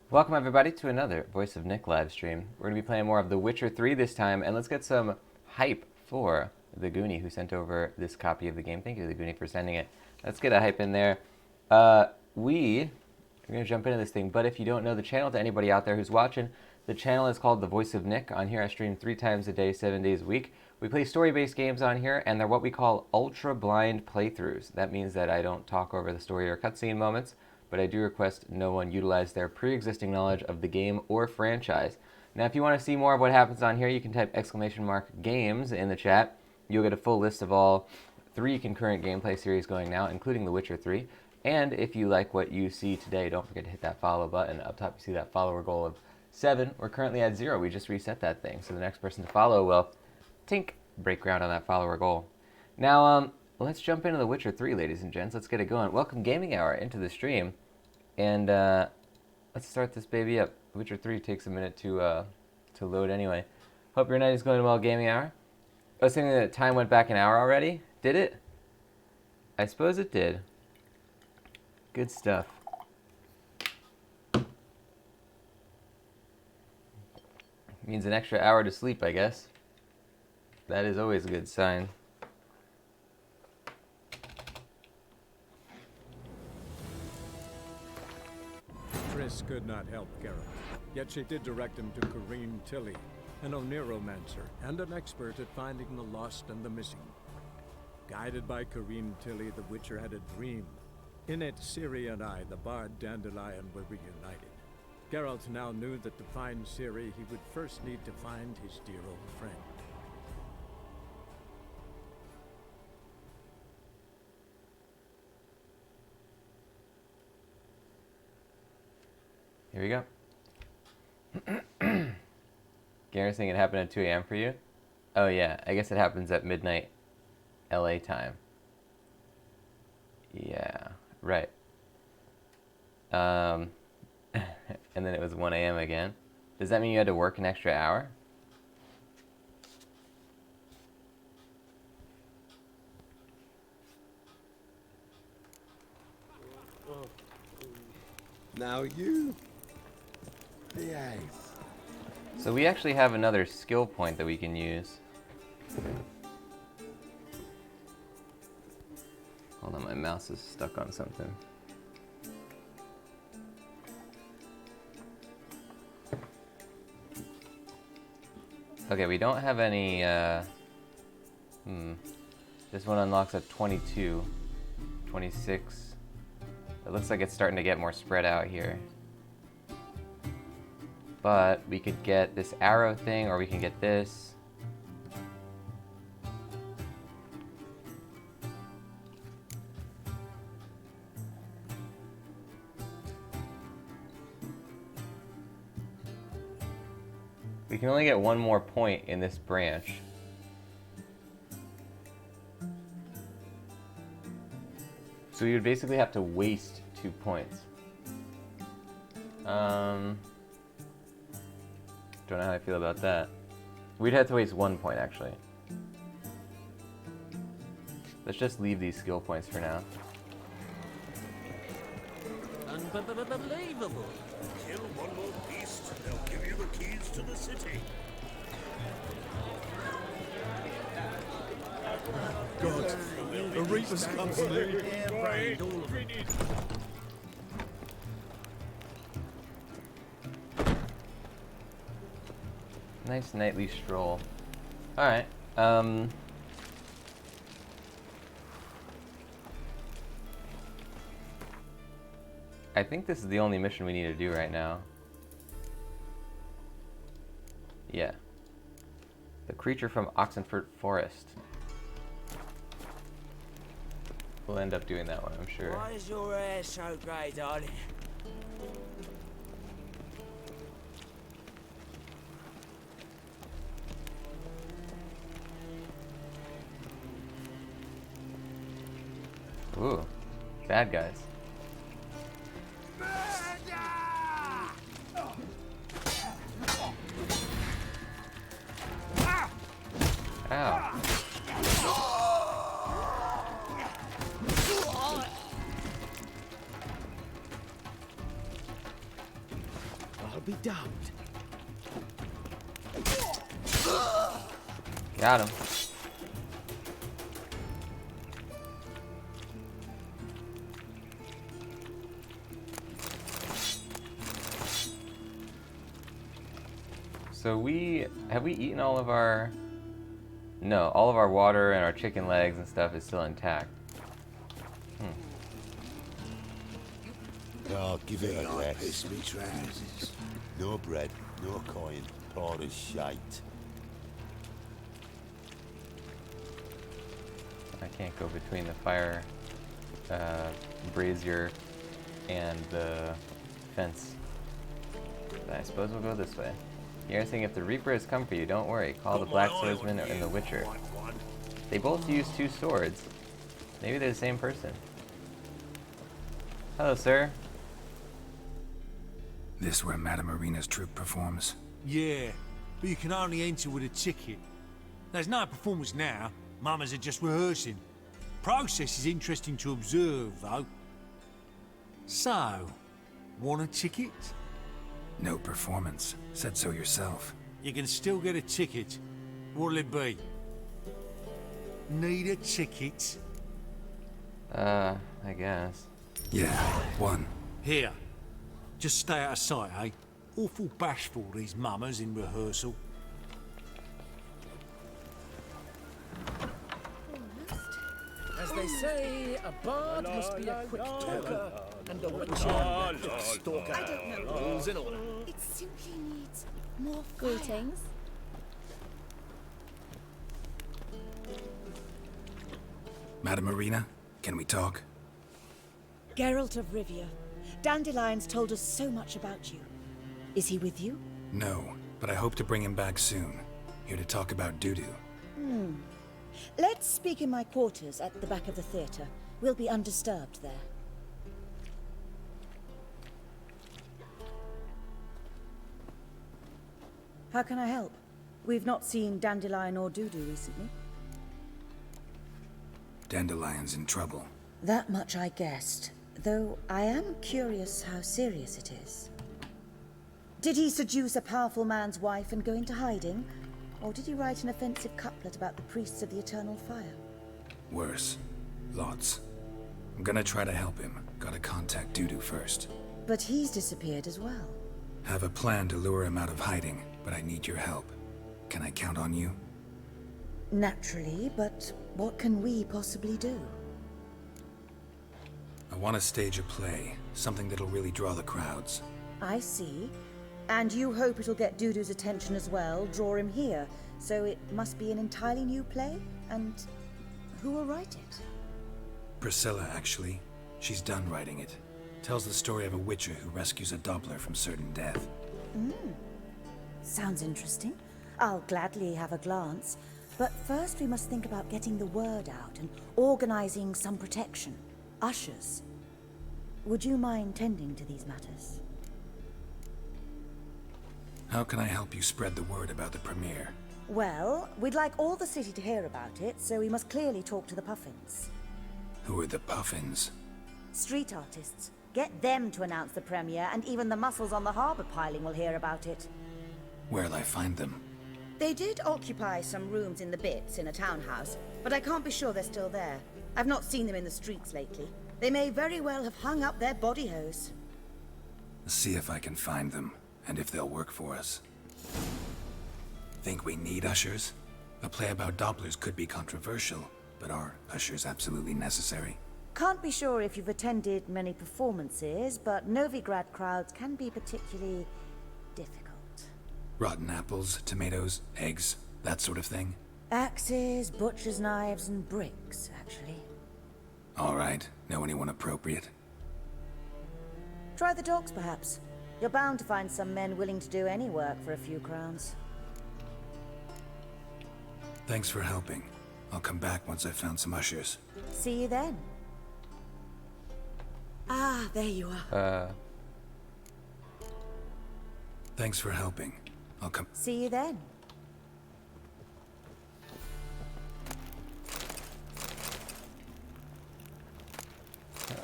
Welcome everybody to another Voice of Nick live stream. We're going to be playing more of The Witcher 3 this time, and let's get some hype for the Goonie who sent over this copy of the game. Thank you, the Goonie, for sending it. Let's get a hype in there. We are going to jump into this thing, but if you don't know the channel, to anybody out there who's watching, the channel is called The Voice of Nick. On here I stream 3 times a day, 7 days a week. We play story-based games on here, and they're what we call ultra-blind playthroughs. That means that I don't talk over the story or cutscene moments, but I do request no one utilize their pre-existing knowledge of the game or franchise. Now, if you want to see more of what happens on here, you can type !games in the chat. You'll get a full list of all 3 concurrent gameplay series going now, including The Witcher 3. And if you like what you see today, don't forget to hit that follow button. Up top, you see that follower goal of 7. We're currently at 0. We just reset that thing. So the next person to follow will, tink, break ground on that follower goal. Now, let's jump into The Witcher 3, ladies and gents. Let's get it going. Welcome Gaming Hour into the stream. And let's start this baby up. Witcher 3 takes a minute to load anyway. Hope your night is going well, Gaming Hour. I was thinking that time went back an hour already. Did it? I suppose it did. Good stuff. Means an extra hour to sleep, I guess. That is always a good sign. Triss could not help Geralt, yet she did direct him to Kareem Tilly, an Oniromancer and an expert at finding the lost and the missing. Guided by Kareem Tilly, the Witcher had a dream. In it, Ciri and I, the bard Dandelion, were reunited. Geralt now knew that to find Ciri, he would first need to find his dear old friend. Here we go. Garen's saying it happened at 2 a.m. for you? Oh yeah, I guess it happens at midnight LA time. Yeah, right. And then it was 1 a.m. again. Does that mean you had to work an extra hour? Now you behave. So we actually have another skill point that we can use. Hold on, my mouse is stuck on something. Okay, we don't have any, This one unlocks at 22, 26. It looks like it's starting to get more spread out here. But we could get this arrow thing, or we can get this. We can only get one more point in this branch. So we would basically have to waste 2 points. Don't know how I feel about that. We'd have to waste 1 point, actually. Let's just leave these skill points for now. Unbelievable. Kill one more beast, they'll give you the keys to the city. God, the Reaper's company. Right, all of them. Nice nightly stroll. Alright, I think this is the only mission we need to do right now. Yeah. The creature from Oxenfurt Forest. We'll end up doing that one, I'm sure. Why is your hair so grey, darling? Ooh, bad guys. Ow. be damned. Got him. So have we eaten all of our... No, all of our water and our chicken legs and stuff is still intact. Oh, give it a rest. Piss me trousers. No bread, no coin, poor as shite. I can't go between the fire brazier and the fence. But I suppose we'll go this way. You're saying if the Reaper has come for you, don't worry. Call the Black Swordsman and the Witcher. They both use 2 swords. Maybe they're the same person. Hello, sir. This where Madame Marina's troupe performs? Yeah, but you can only enter with a ticket. There's no performance now. Mamas are just rehearsing. Process is interesting to observe, though. So, want a ticket? No performance. Said so yourself. You can still get a ticket. What'll it be? Need a ticket? I guess. Yeah, one. Here. Just stay out of sight, eh? Awful bashful, these mamas in rehearsal. As they say, a bard must be a quick talker, and a witcher a quick stalker. I don't know. Rules in order. It simply needs more fire. Greetings. Madame Marina, can we talk? Geralt of Rivia. Dandelion's told us so much about you. Is he with you? No, but I hope to bring him back soon. Here to talk about Dudu. Let's speak in my quarters at the back of the theatre. We'll be undisturbed there. How can I help? We've not seen Dandelion or Dudu recently. Dandelion's in trouble. That much I guessed, though I am curious how serious it is. Did he seduce a powerful man's wife and go into hiding? Or did he write an offensive couplet about the priests of the eternal fire? Worse. Lots. I'm gonna try to help him. Gotta contact Dudu first. But he's disappeared as well. Have a plan to lure him out of hiding, but I need your help. Can I count on you? Naturally, but what can we possibly do? I want to stage a play. Something that'll really draw the crowds. I see. And you hope it'll get Dudu's attention as well, draw him here. So it must be an entirely new play? And who will write it? Priscilla, actually. She's done writing it. Tells the story of a witcher who rescues a Doppler from certain death. Sounds interesting. I'll gladly have a glance. But first we must think about getting the word out and organizing some protection. Ushers. Would you mind tending to these matters? How can I help you spread the word about the premiere? Well, we'd like all the city to hear about it, so we must clearly talk to the Puffins. Who are the Puffins? Street artists. Get them to announce the premiere, and even the muscles on the harbor piling will hear about it. Where'll I find them? They did occupy some rooms in the Bits in a townhouse, but I can't be sure they're still there. I've not seen them in the streets lately. They may very well have hung up their body hose. See if I can find them, and if they'll work for us. Think we need ushers? A play about Dopplers could be controversial, but are ushers absolutely necessary? Can't be sure if you've attended many performances, but Novigrad crowds can be particularly difficult. Rotten apples, tomatoes, eggs, that sort of thing? Axes, butcher's knives, and bricks, actually. All right. Know anyone appropriate? Try the dogs, perhaps. You're bound to find some men willing to do any work for a few crowns. Thanks for helping. I'll come back once I've found some ushers. See you then. Ah, there you are. Thanks for helping. I'll come. See you then.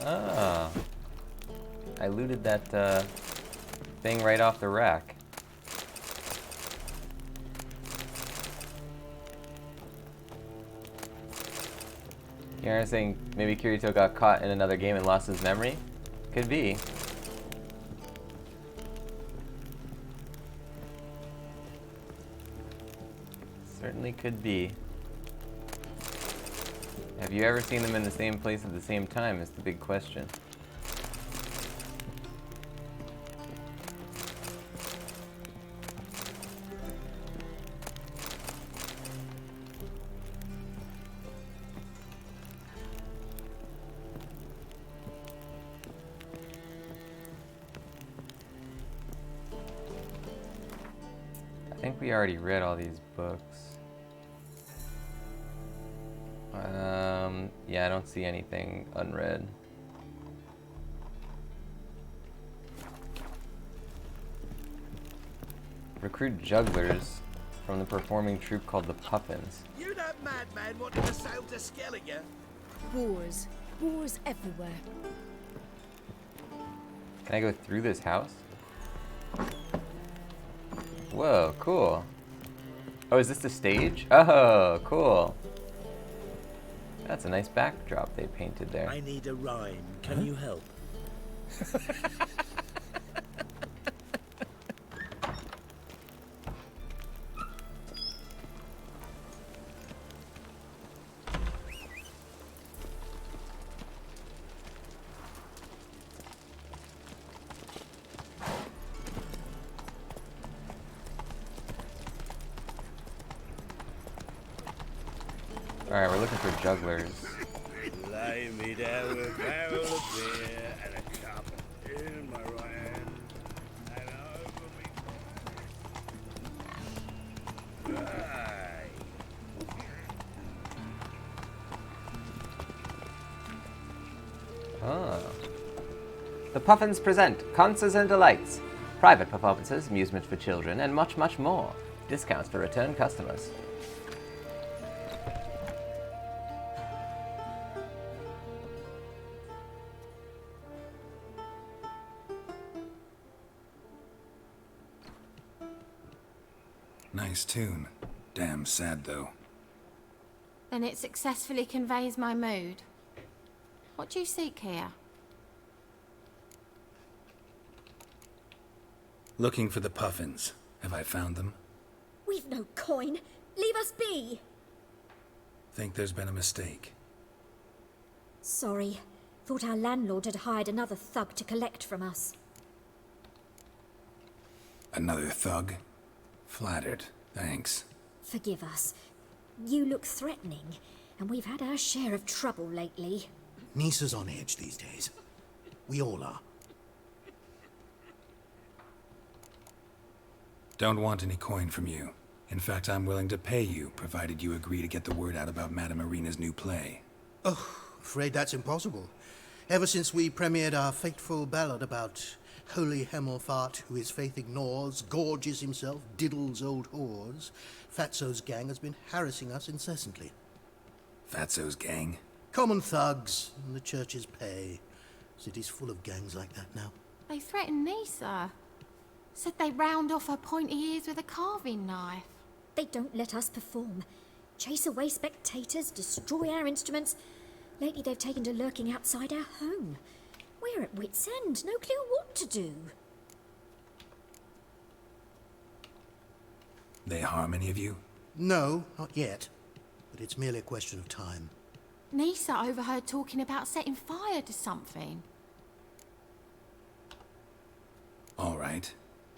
Ah. I looted that thing right off the rack. You're saying maybe Kirito got caught in another game and lost his memory? Could be. Certainly could be. Have you ever seen them in the same place at the same time is the big question. I think we already read all these books. Yeah, I don't see anything unread. Recruit jugglers from the performing troupe called the Puffins. You that madman wanting to sail to Skellige? Wars. Wars everywhere. Can I go through this house? Whoa, cool. Oh, is this the stage? Oh, cool. That's a nice backdrop they painted there. I need a rhyme. Can you help? Alright, we're looking for jugglers. Lay me down with a barrel of beer and a cup in my right hand. And over me. Aye. Ah. The Puffins present concerts and delights, private performances, amusement for children, and much, much more. Discounts for return customers. Nice tune. Damn sad, though. Then it successfully conveys my mood. What do you seek here? Looking for the Puffins. Have I found them? We've no coin. Leave us be. Think there's been a mistake. Sorry. Thought our landlord had hired another thug to collect from us. Another thug? Flattered. Thanks. Forgive us. You look threatening, and we've had our share of trouble lately. Nisa's on edge these days. We all are. Don't want any coin from you. In fact, I'm willing to pay you, provided you agree to get the word out about Madame Irina's new play. Oh, afraid that's impossible. Ever since we premiered our fateful ballad about Holy Hemelfart, who his faith ignores, gorges himself, diddles old whores, Fatso's gang has been harassing us incessantly. Fatso's gang? Common thugs, and the church's pay. City's full of gangs like that now. They threatened Nisa. Said they round off her pointy ears with a carving knife. They don't let us perform. Chase away spectators, destroy our instruments. Lately they've taken to lurking outside our home. We're at wit's end, no clue what to do. They harm any of you? No, not yet. But it's merely a question of time. Nisa overheard talking about setting fire to something. All right.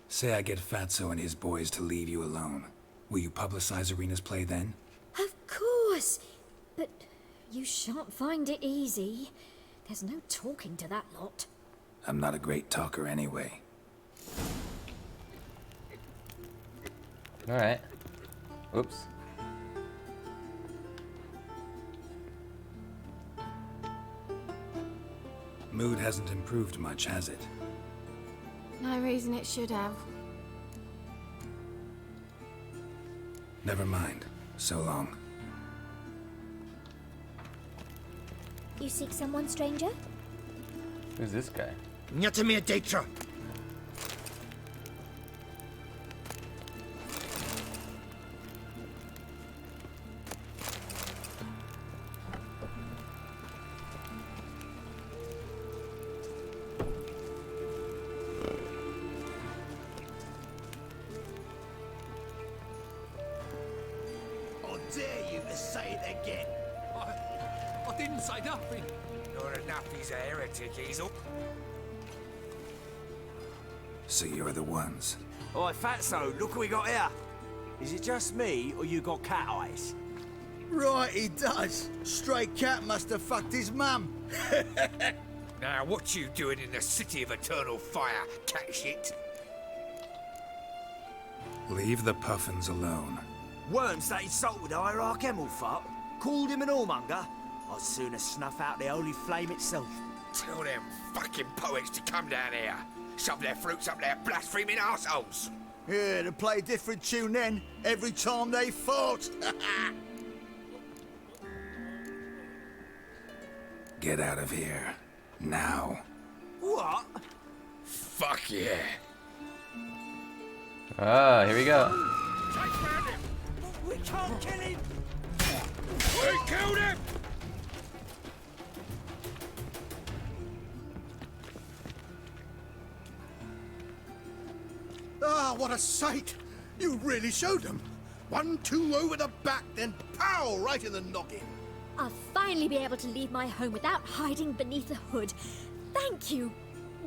Say I get Fatso and his boys to leave you alone. Will you publicize Irina's play then? Of course. But you shan't find it easy. There's no talking to that lot. I'm not a great talker anyway. Alright. Oops. Mood hasn't improved much, has it? No reason it should have. Never mind. So long. You seek someone, stranger? Who's this guy? Nyatamir Datra. to say it again. I didn't say nothing. Not enough he's a heretic, he's all... So you're the ones. Oi, Fatso, look what we got here. Is it just me, or you got cat eyes? Right, he does. Stray cat must have fucked his mum. Now, what you doing in the city of eternal fire, cat shit? Leave the puffins alone. Worms that insulted Hierarch Emelfart, called him an whoremonger. I'd sooner snuff out the holy flame itself. Tell them fucking poets to come down here. Shove their fruits up their blaspheming arseholes. Yeah, to play a different tune then, every time they fought. Get out of here. Now. What? Fuck yeah. Oh, here we go. We can't kill him! We killed him! Ah, what a sight! You really showed them. 1-2 over the back, then pow, right in the noggin. I'll finally be able to leave my home without hiding beneath a hood. Thank you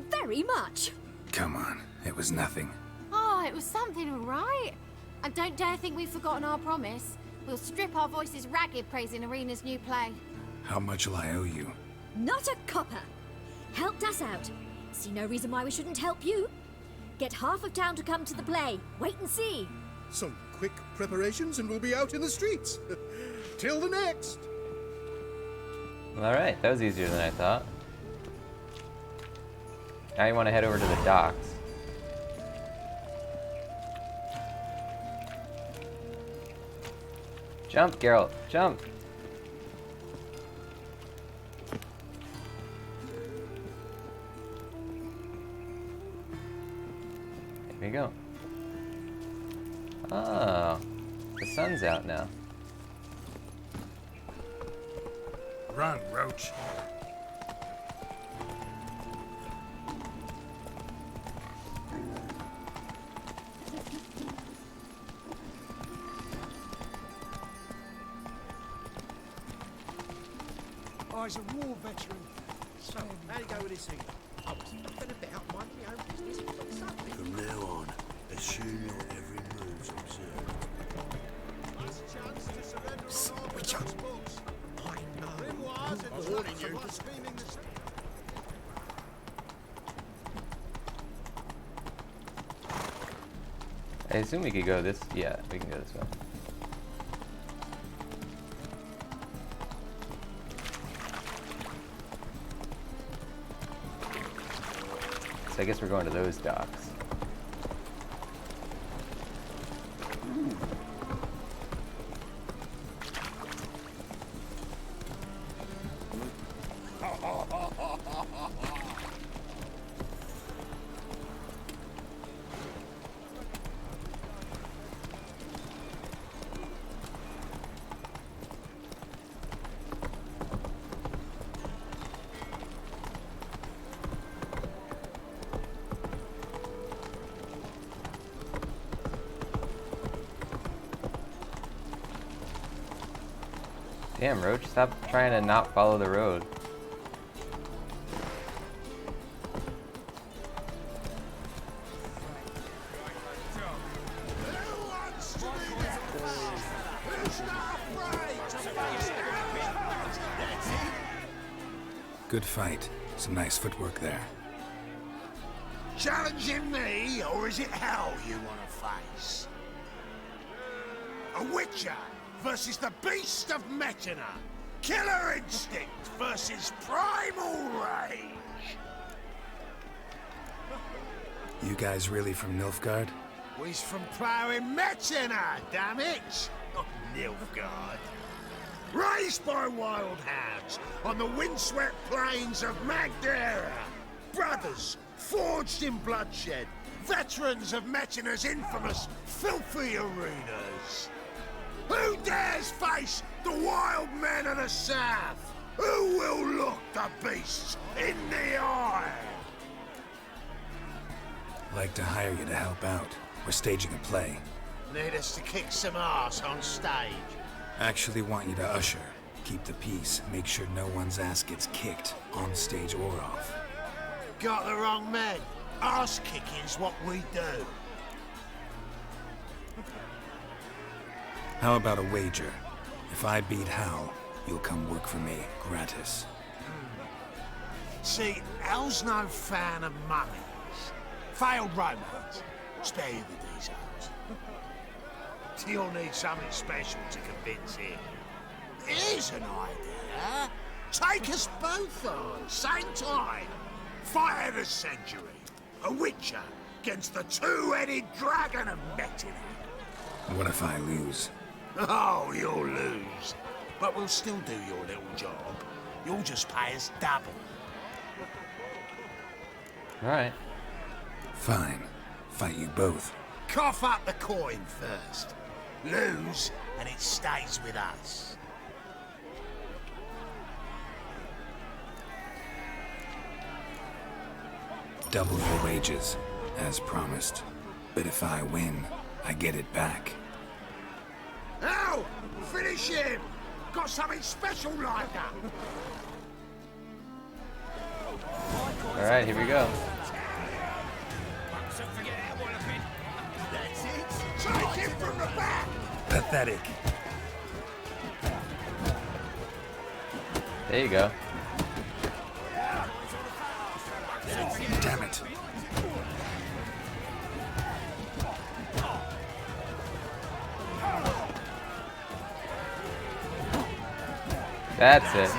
very much. Come on, it was nothing. Oh, it was something, all right. And don't dare think we've forgotten our promise. We'll strip our voices ragged praising Arena's new play. How much will I owe you? Not a copper. Helped us out. See no reason why we shouldn't help you. Get half of town to come to the play. Wait and see. Some quick preparations and we'll be out in the streets. Till the next. Alright, that was easier than I thought. Now you want to head over to the docks. Jump, Geralt, jump! There you go. Oh, the sun's out now. Run, Roach. I was a war veteran. So, how'd it go with this thing? I was fucking about minding my own business. But suddenly... From now on, assume your every move's observed. Last chance to surrender all our books. I know. Grimoires and warning you. Blaspheming the... I assume we could go this. Yeah, we can go this way. So I guess we're going to those docks. Damn, Roach, stop trying to not follow the road. Good fight. Some nice footwork there. Challenging me, or is it hell you want to face? A witcher versus the beast of Metina. Killer instinct versus primal rage. You guys really from Nilfgaard? We's from ploughing Metina, damn it! Not Nilfgaard. Raised by wild hounds on the windswept plains of Magdera. Brothers forged in bloodshed. Veterans of Metina's infamous filthy arenas. Who dares face the wild men of the south? Who will look the beasts in the eye? Like to hire you to help out. We're staging a play. Need us to kick some ass on stage. Actually want you to usher. Keep the peace. Make sure no one's ass gets kicked, on stage or off. Got the wrong man. Arse kicking's what we do. How about a wager? If I beat Hal, you'll come work for me, gratis. See, Hal's no fan of mummies. Failed romance. Spare you the details. You'll need something special to convince him. Here's an idea. Take us both on, same time. Fight of the century. A witcher against the two-headed dragon of Metin. What if I lose? Oh, you'll lose. But we'll still do your little job. You'll just pay us double. Alright. Fine. Fight you both. Cough up the coin first. Lose, and it stays with us. Double your wages, as promised. But if I win, I get it back. Ow! Finish him! Got something special lined up! Alright, here we go. That's it! Take him from the back! Pathetic. There you go. Damn it. That's it.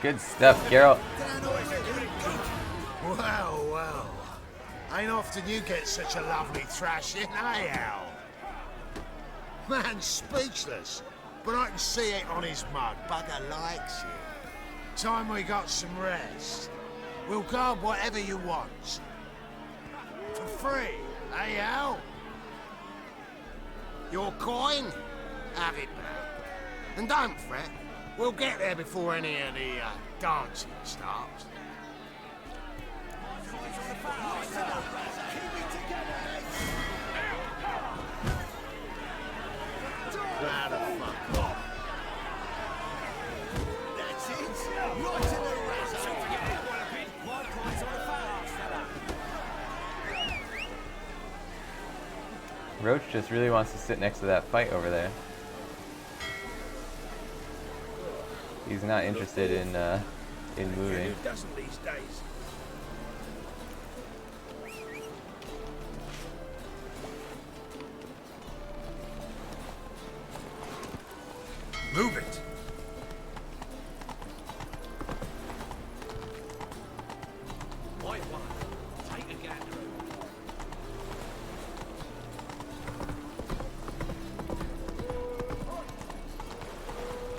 Good stuff, Geralt. Well, well. Ain't often you get such a lovely thrashing, eh, Al? Man's speechless, but I can see it on his mug. Bugger likes it. Time we got some rest. We'll guard whatever you want. For free, eh, Al? Your coin? Have it back. And don't fret. We'll get there before any of the dancing starts. Now the fuck off. That's it. Right to the razzle. My coin's on the fast, fella. Roach just really wants to sit next to that fight over there. He's not interested in moving. Who doesn't these days? Move it. White one. Take a gander.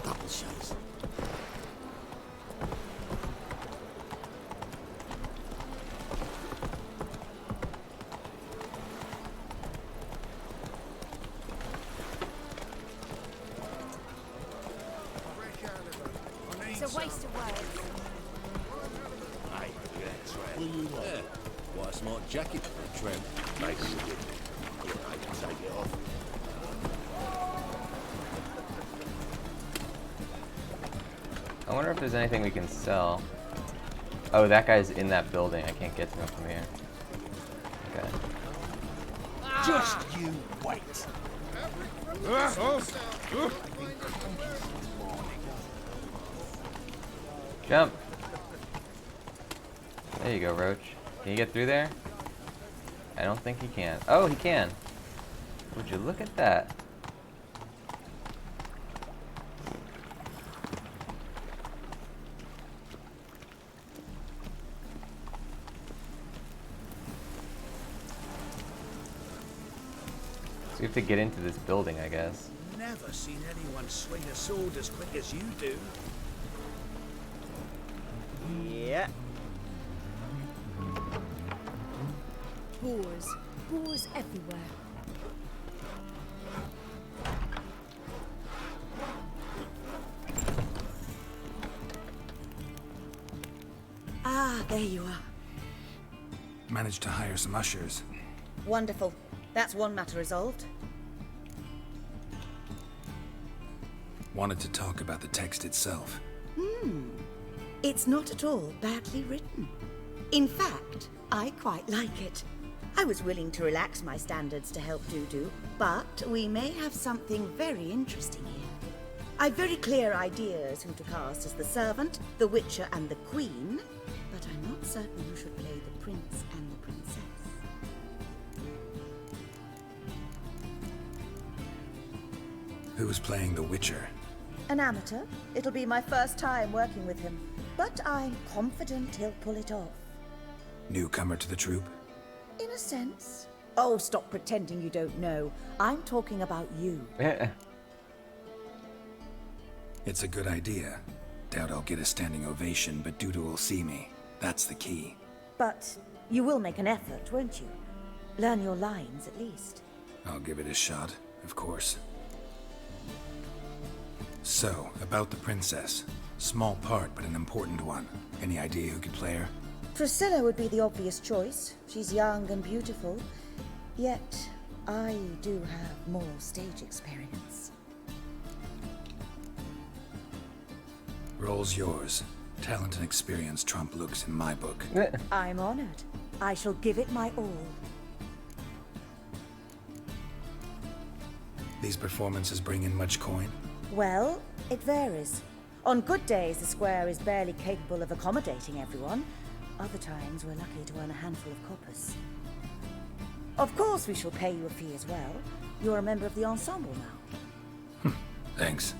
Double shows. It's a waste of words. Hey, that's right. Will you yeah. Why a smart jacket for a tramp? Nice to get it. I can take it off. I wonder if there's anything we can sell. Oh, that guy's in that building. I can't get to him from here. Okay. Just you wait. Jump! There you go, Roach. Can you get through there? I don't think he can. Oh, he can! Would you look at that? So we have to get into this building, I guess. Never seen anyone swing a sword as quick as you do. Yeah. Boars. Boars everywhere. Ah, there you are. Managed to hire some ushers. Wonderful. That's one matter resolved. Wanted to talk about the text itself. It's not at all badly written. In fact, I quite like it. I was willing to relax my standards to help Dudu, but we may have something very interesting here. I've very clear ideas who to cast as the servant, the witcher, and the queen, but I'm not certain who should play the prince and the princess. Who's playing the Witcher? An amateur. It'll be my first time working with him, but I'm confident he'll pull it off. Newcomer to the troupe? In a sense. Oh, stop pretending you don't know. I'm talking about you. It's a good idea. Doubt I'll get a standing ovation, but Dudu will see me. That's the key. But you will make an effort, won't you? Learn your lines, at least. I'll give it a shot, of course. So, about the princess. Small part, but an important one. Any idea who could play her? Priscilla would be the obvious choice. She's young and beautiful. Yet, I do have more stage experience. Role's yours. Talent and experience trump looks in my book. I'm honored. I shall give it my all. These performances bring in much coin? Well, it varies. On good days, the square is barely capable of accommodating everyone. Other times, we're lucky to earn a handful of coppers. Of course, we shall pay you a fee as well. You're a member of the ensemble now. Thanks.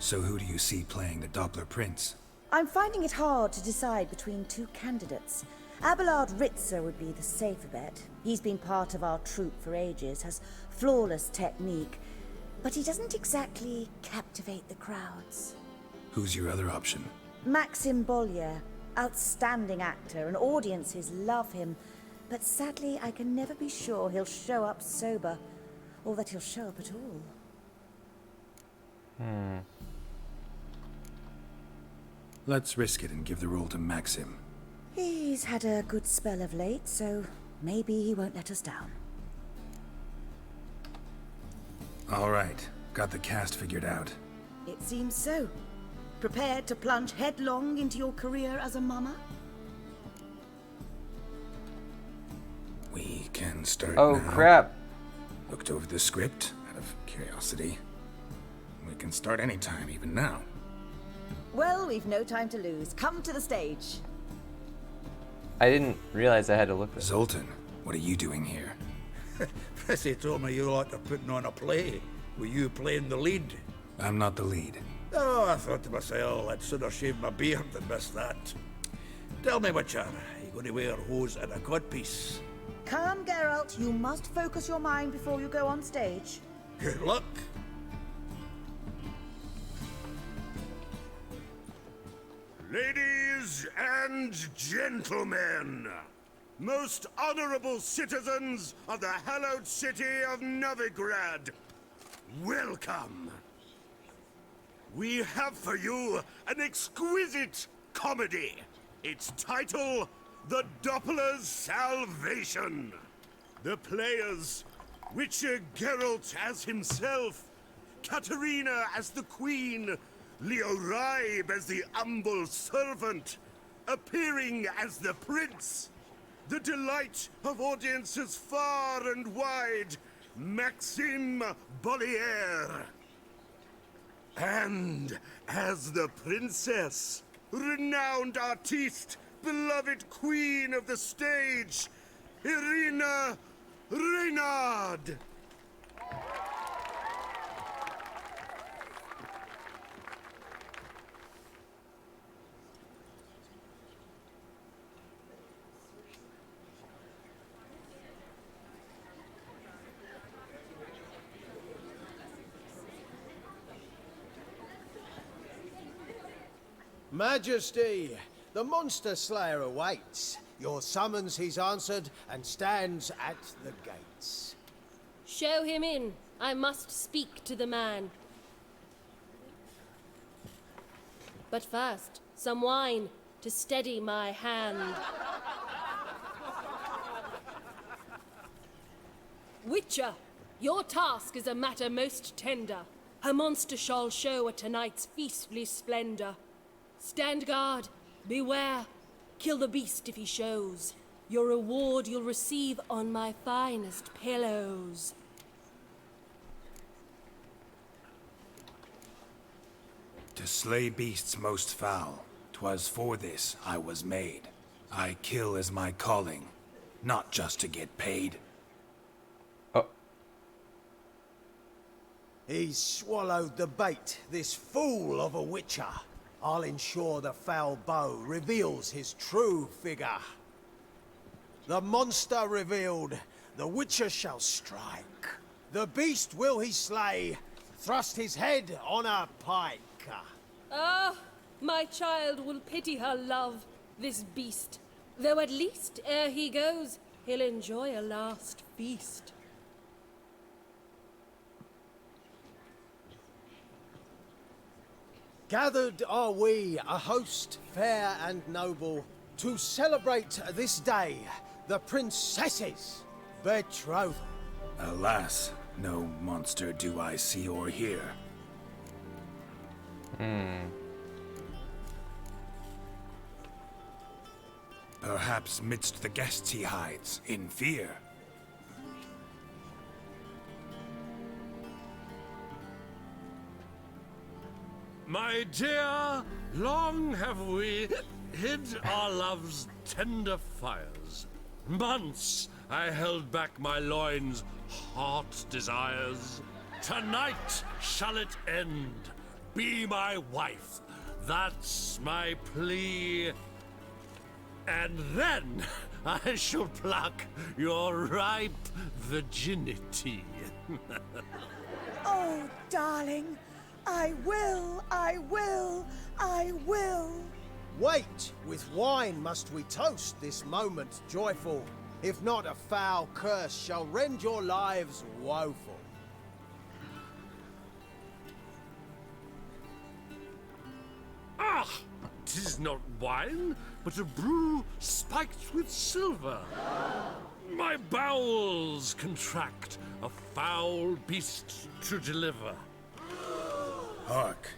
So who do you see playing the Doppler Prince? I'm finding it hard to decide between two candidates. Abelard Ritzer would be the safer bet. He's been part of our troupe for ages, has flawless technique, but he doesn't exactly captivate the crowds. Who's your other option? Maxim Bollier, outstanding actor, and audiences love him, but sadly I can never be sure he'll show up sober, or that he'll show up at all. Let's risk it and give the role to Maxim. He's had a good spell of late, so maybe he won't let us down. All right, got the cast figured out. It seems so. Prepared to plunge headlong into your career as a mama? We can start Oh, now. crap. Looked over the script out of curiosity. We can start anytime, even now. Well, we've no time to lose. Come to the stage. I didn't realize I had to look this. Zoltan, what are you doing here? Prissy told me you ought to putting on a play. Were you playing the lead? I'm not the lead. Oh, I thought to myself, I'd sooner shave my beard than miss that. Tell me, Witcher, are you going to wear hose and a codpiece? Calm, Geralt. You must focus your mind before you go on stage. Good luck. Ladies and gentlemen, most honorable citizens of the hallowed city of Novigrad, welcome. We have for you an exquisite comedy. Its title, The Doppler's Salvation. The players, Witcher Geralt as himself, Katerina as the Queen, Leo Raib as the humble servant, appearing as the prince, the delight of audiences far and wide, Maxim Bollier. And as the princess, renowned artiste, beloved queen of the stage, Irina Reynard. Majesty, the monster slayer awaits. Your summons he's answered and stands at the gates. Show him in. I must speak to the man. But first, some wine to steady my hand. Witcher, your task is a matter most tender. A monster shall show at tonight's feastly splendor. Stand guard, beware, kill the beast if he shows. Your reward you'll receive on my finest pillows. To slay beasts most foul, 'twas for this I was made. I kill as my calling, not just to get paid. He's swallowed the bait, this fool of a witcher. I'll ensure the foul bow reveals his true figure. The monster revealed, the witcher shall strike. The beast will he slay, thrust his head on a pike. Ah, my child will pity her love, this beast. Though at least, ere he goes, he'll enjoy a last feast. Gathered are we, a host fair and noble, to celebrate this day, the princess's betrothal. Alas, no monster do I see or hear. Perhaps midst the guests he hides, in fear. My dear, long have we hid our love's tender fires. Months I held back my loins' heart desires. Tonight shall it end. Be my wife, that's my plea. And then I shall pluck your ripe virginity. Oh, darling, I will, I will, I will. Wait, with wine must we toast this moment joyful. If not, a foul curse shall rend your lives woeful. Ah, 'tis not wine, but a brew spiked with silver. My bowels contract, a foul beast to deliver. Hark,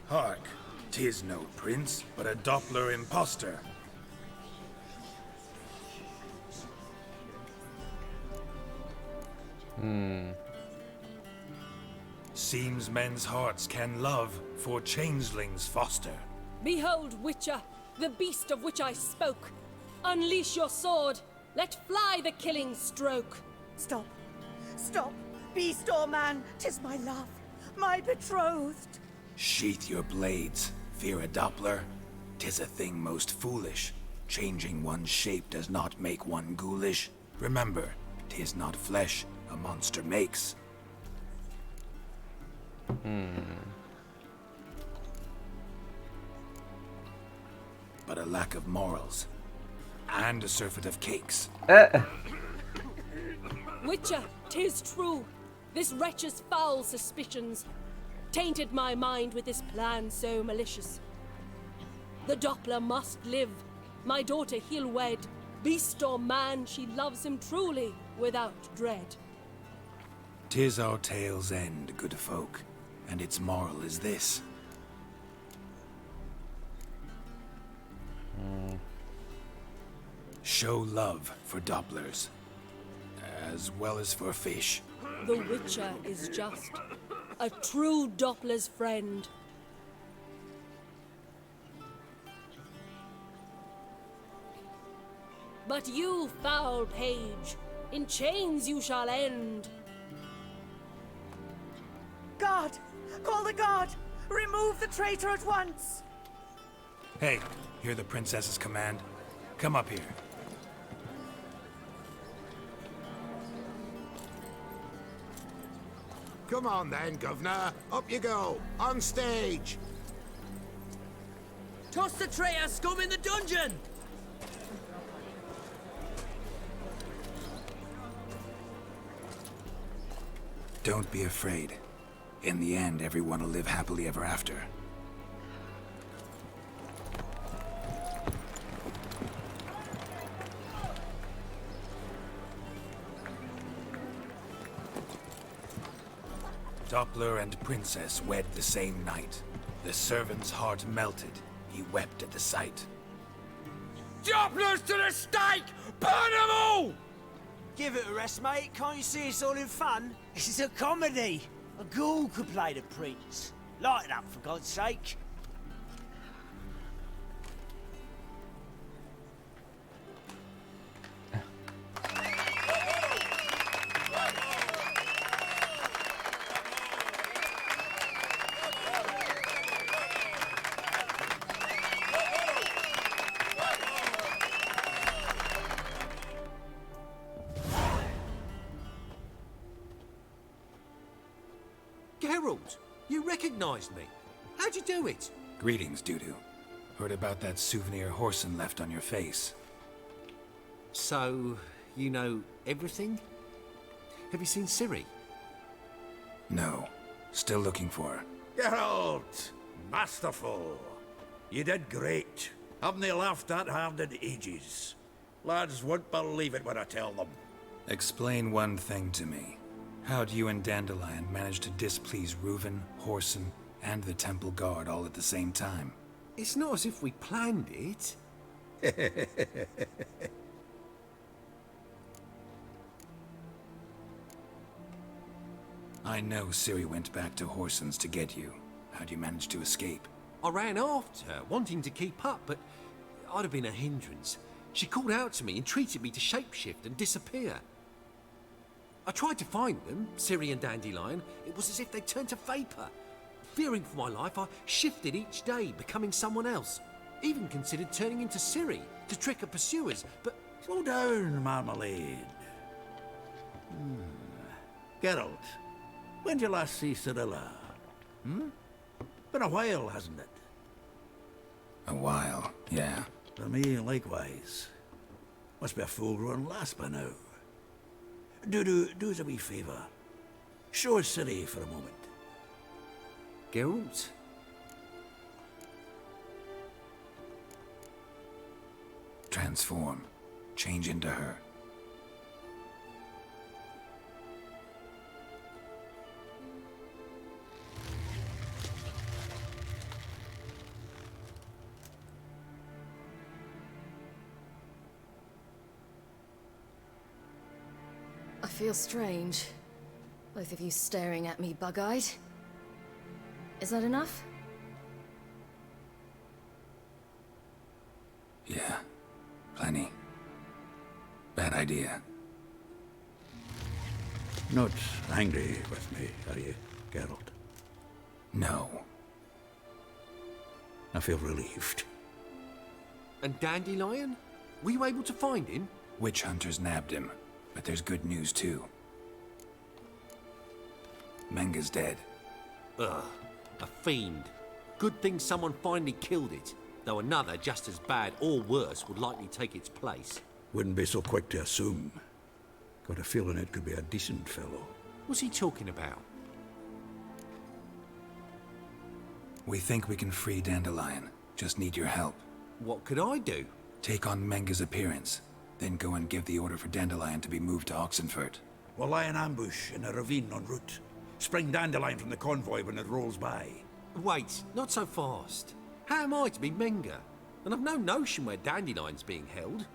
hark, 'tis no prince, but a Doppler impostor. Seems men's hearts can love, for changelings foster. Behold, Witcher, the beast of which I spoke. Unleash your sword. Let fly the killing stroke. Stop. Stop. Beast or man, 'tis my love, my betrothed. Sheath your blades, fear a Doppler. 'Tis a thing most foolish. Changing one's shape does not make one ghoulish. Remember, 'tis not flesh a monster makes. But a lack of morals. And a surfeit of cakes. Witcher, 'tis true. This wretch's foul suspicions tainted my mind with this plan so malicious. The Doppler must live. My daughter he'll wed. Beast or man, she loves him truly, without dread. 'Tis our tale's end, good folk, and its moral is this. Show love for Dopplers, as well as for fish. The Witcher is just a true Doppler's friend. But you, foul page, in chains you shall end. Guard! Call the guard! Remove the traitor at once! Hey, hear the princess's command? Come up here. Come on then, Governor. Up you go. On stage. Toss the traitor scum in the dungeon! Don't be afraid. In the end, everyone will live happily ever after. Doppler and Princess wed the same night. The servant's heart melted. He wept at the sight. Dopplers to the stake! Burn them all! Give it a rest, mate. Can't you see it's all in fun? This is a comedy. A ghoul could play the prince. Lighten up, for God's sake. Geralt, you recognized me. How'd you do it? Greetings, Dudu. Heard about that souvenir Horson left on your face. So, you know everything? Have you seen Ciri? No. Still looking for her. Geralt! Masterful! You did great. Haven't they laughed that hard in ages? Lads won't believe it when I tell them. Explain one thing to me. How'd you and Dandelion manage to displease Reuven, Horson, and the Temple Guard all at the same time? It's not as if we planned it. I know Ciri went back to Horson's to get you. How'd you manage to escape? I ran after her, wanting to keep up, but I'd have been a hindrance. She called out to me and treated me to shapeshift and disappear. I tried to find them, Ciri and Dandelion. It was as if they turned to vapor. Fearing for my life, I shifted each day, becoming someone else. Even considered turning into Ciri to trick her pursuers, but... Slow down, Marmalade. Geralt, when did you last see Cyrilla? Been a while, hasn't it? A while, yeah. For me, likewise. Must be a full-grown lass by now. Do us a wee favour. Show us Ciri for a moment. Geralt? Transform. Change into her. I feel strange. Both of you staring at me bug-eyed. Is that enough? Yeah. Plenty. Bad idea. Not angry with me, are you, Geralt? No. I feel relieved. And Dandelion? Were you able to find him? Witch hunters nabbed him, but there's good news too. Menga's dead. Ugh, a fiend. Good thing someone finally killed it, though another just as bad or worse would likely take its place. Wouldn't be so quick to assume. Got a feeling it could be a decent fellow. What's he talking about? We think we can free Dandelion. Just need your help. What could I do? Take on Menga's appearance, then go and give the order for Dandelion to be moved to Oxenfurt. We'll lie in ambush in a ravine en route. Spring Dandelion from the convoy when it rolls by. Wait, not so fast. How am I to be Menga? And I've no notion where Dandelion's being held.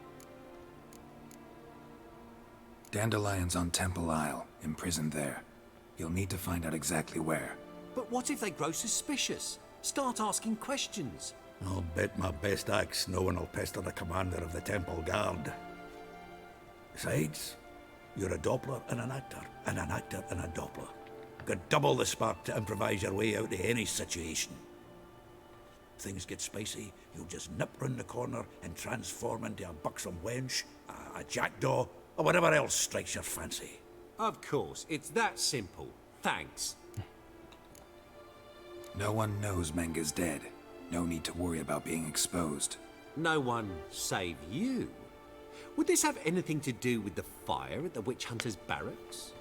Dandelion's on Temple Isle, imprisoned there. You'll need to find out exactly where. But what if they grow suspicious? Start asking questions? I'll bet my best axe no one will pester the commander of the Temple Guard. Besides, you're a Doppler and an actor and a Doppler. Got double the spark to improvise your way out of any situation. Things get spicy, you'll just nip round the corner and transform into a buxom wench, a jackdaw, or whatever else strikes your fancy. Of course, it's that simple. Thanks. No one knows Menga's dead. No need to worry about being exposed. No one save you. Would this have anything to do with the fire at the witch hunters' barracks?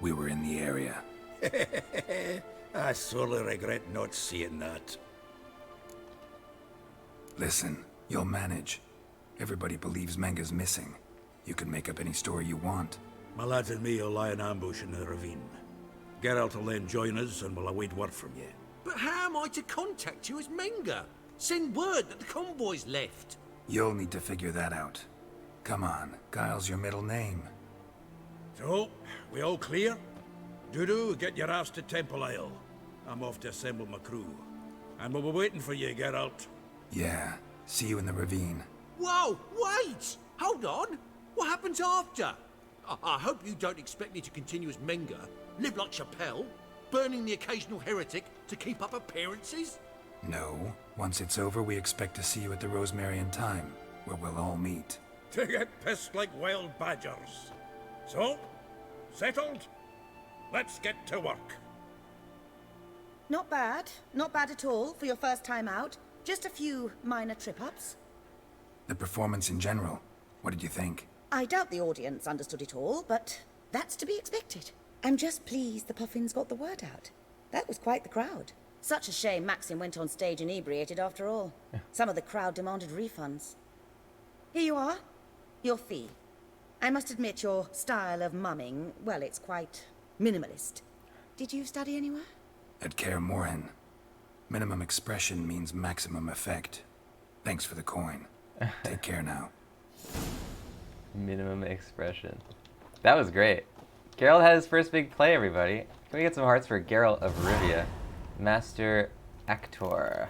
We were in the area. I sorely regret not seeing that. Listen, you'll manage. Everybody believes Menga's missing. You can make up any story you want. My lads and me will lie in ambush in the ravine. Geralt will then join us and we'll await word from you. But how am I to contact you as Menga? Send word that the convoy's left. You'll need to figure that out. Come on, Guile's your middle name. So, we all clear? Dudu, get your ass to Temple Isle. I'm off to assemble my crew. And we'll be waiting for you, Geralt. Yeah, see you in the ravine. Whoa, wait! Hold on! What happens after? I hope you don't expect me to continue as Menga, live like Chappelle, burning the occasional heretic to keep up appearances? No, once it's over, we expect to see you at the Rosemary in Time, where we'll all meet. To get pissed like wild badgers. So, settled? Let's get to work. Not bad. Not bad at all for your first time out. Just a few minor trip-ups. The performance in general, what did you think? I doubt the audience understood it all, but that's to be expected. I'm just pleased the Puffins got the word out. That was quite the crowd. Such a shame Maxim went on stage inebriated after all. Some of the crowd demanded refunds. Here you are. Your fee. I must admit your style of mumming, well, it's quite minimalist. Did you study anywhere? At Kaer Morhen. Minimum expression means maximum effect. Thanks for the coin. Take care now. Minimum expression. That was great. Geralt had his first big play, everybody. Can we get some hearts for Geralt of Rivia? Master Actor.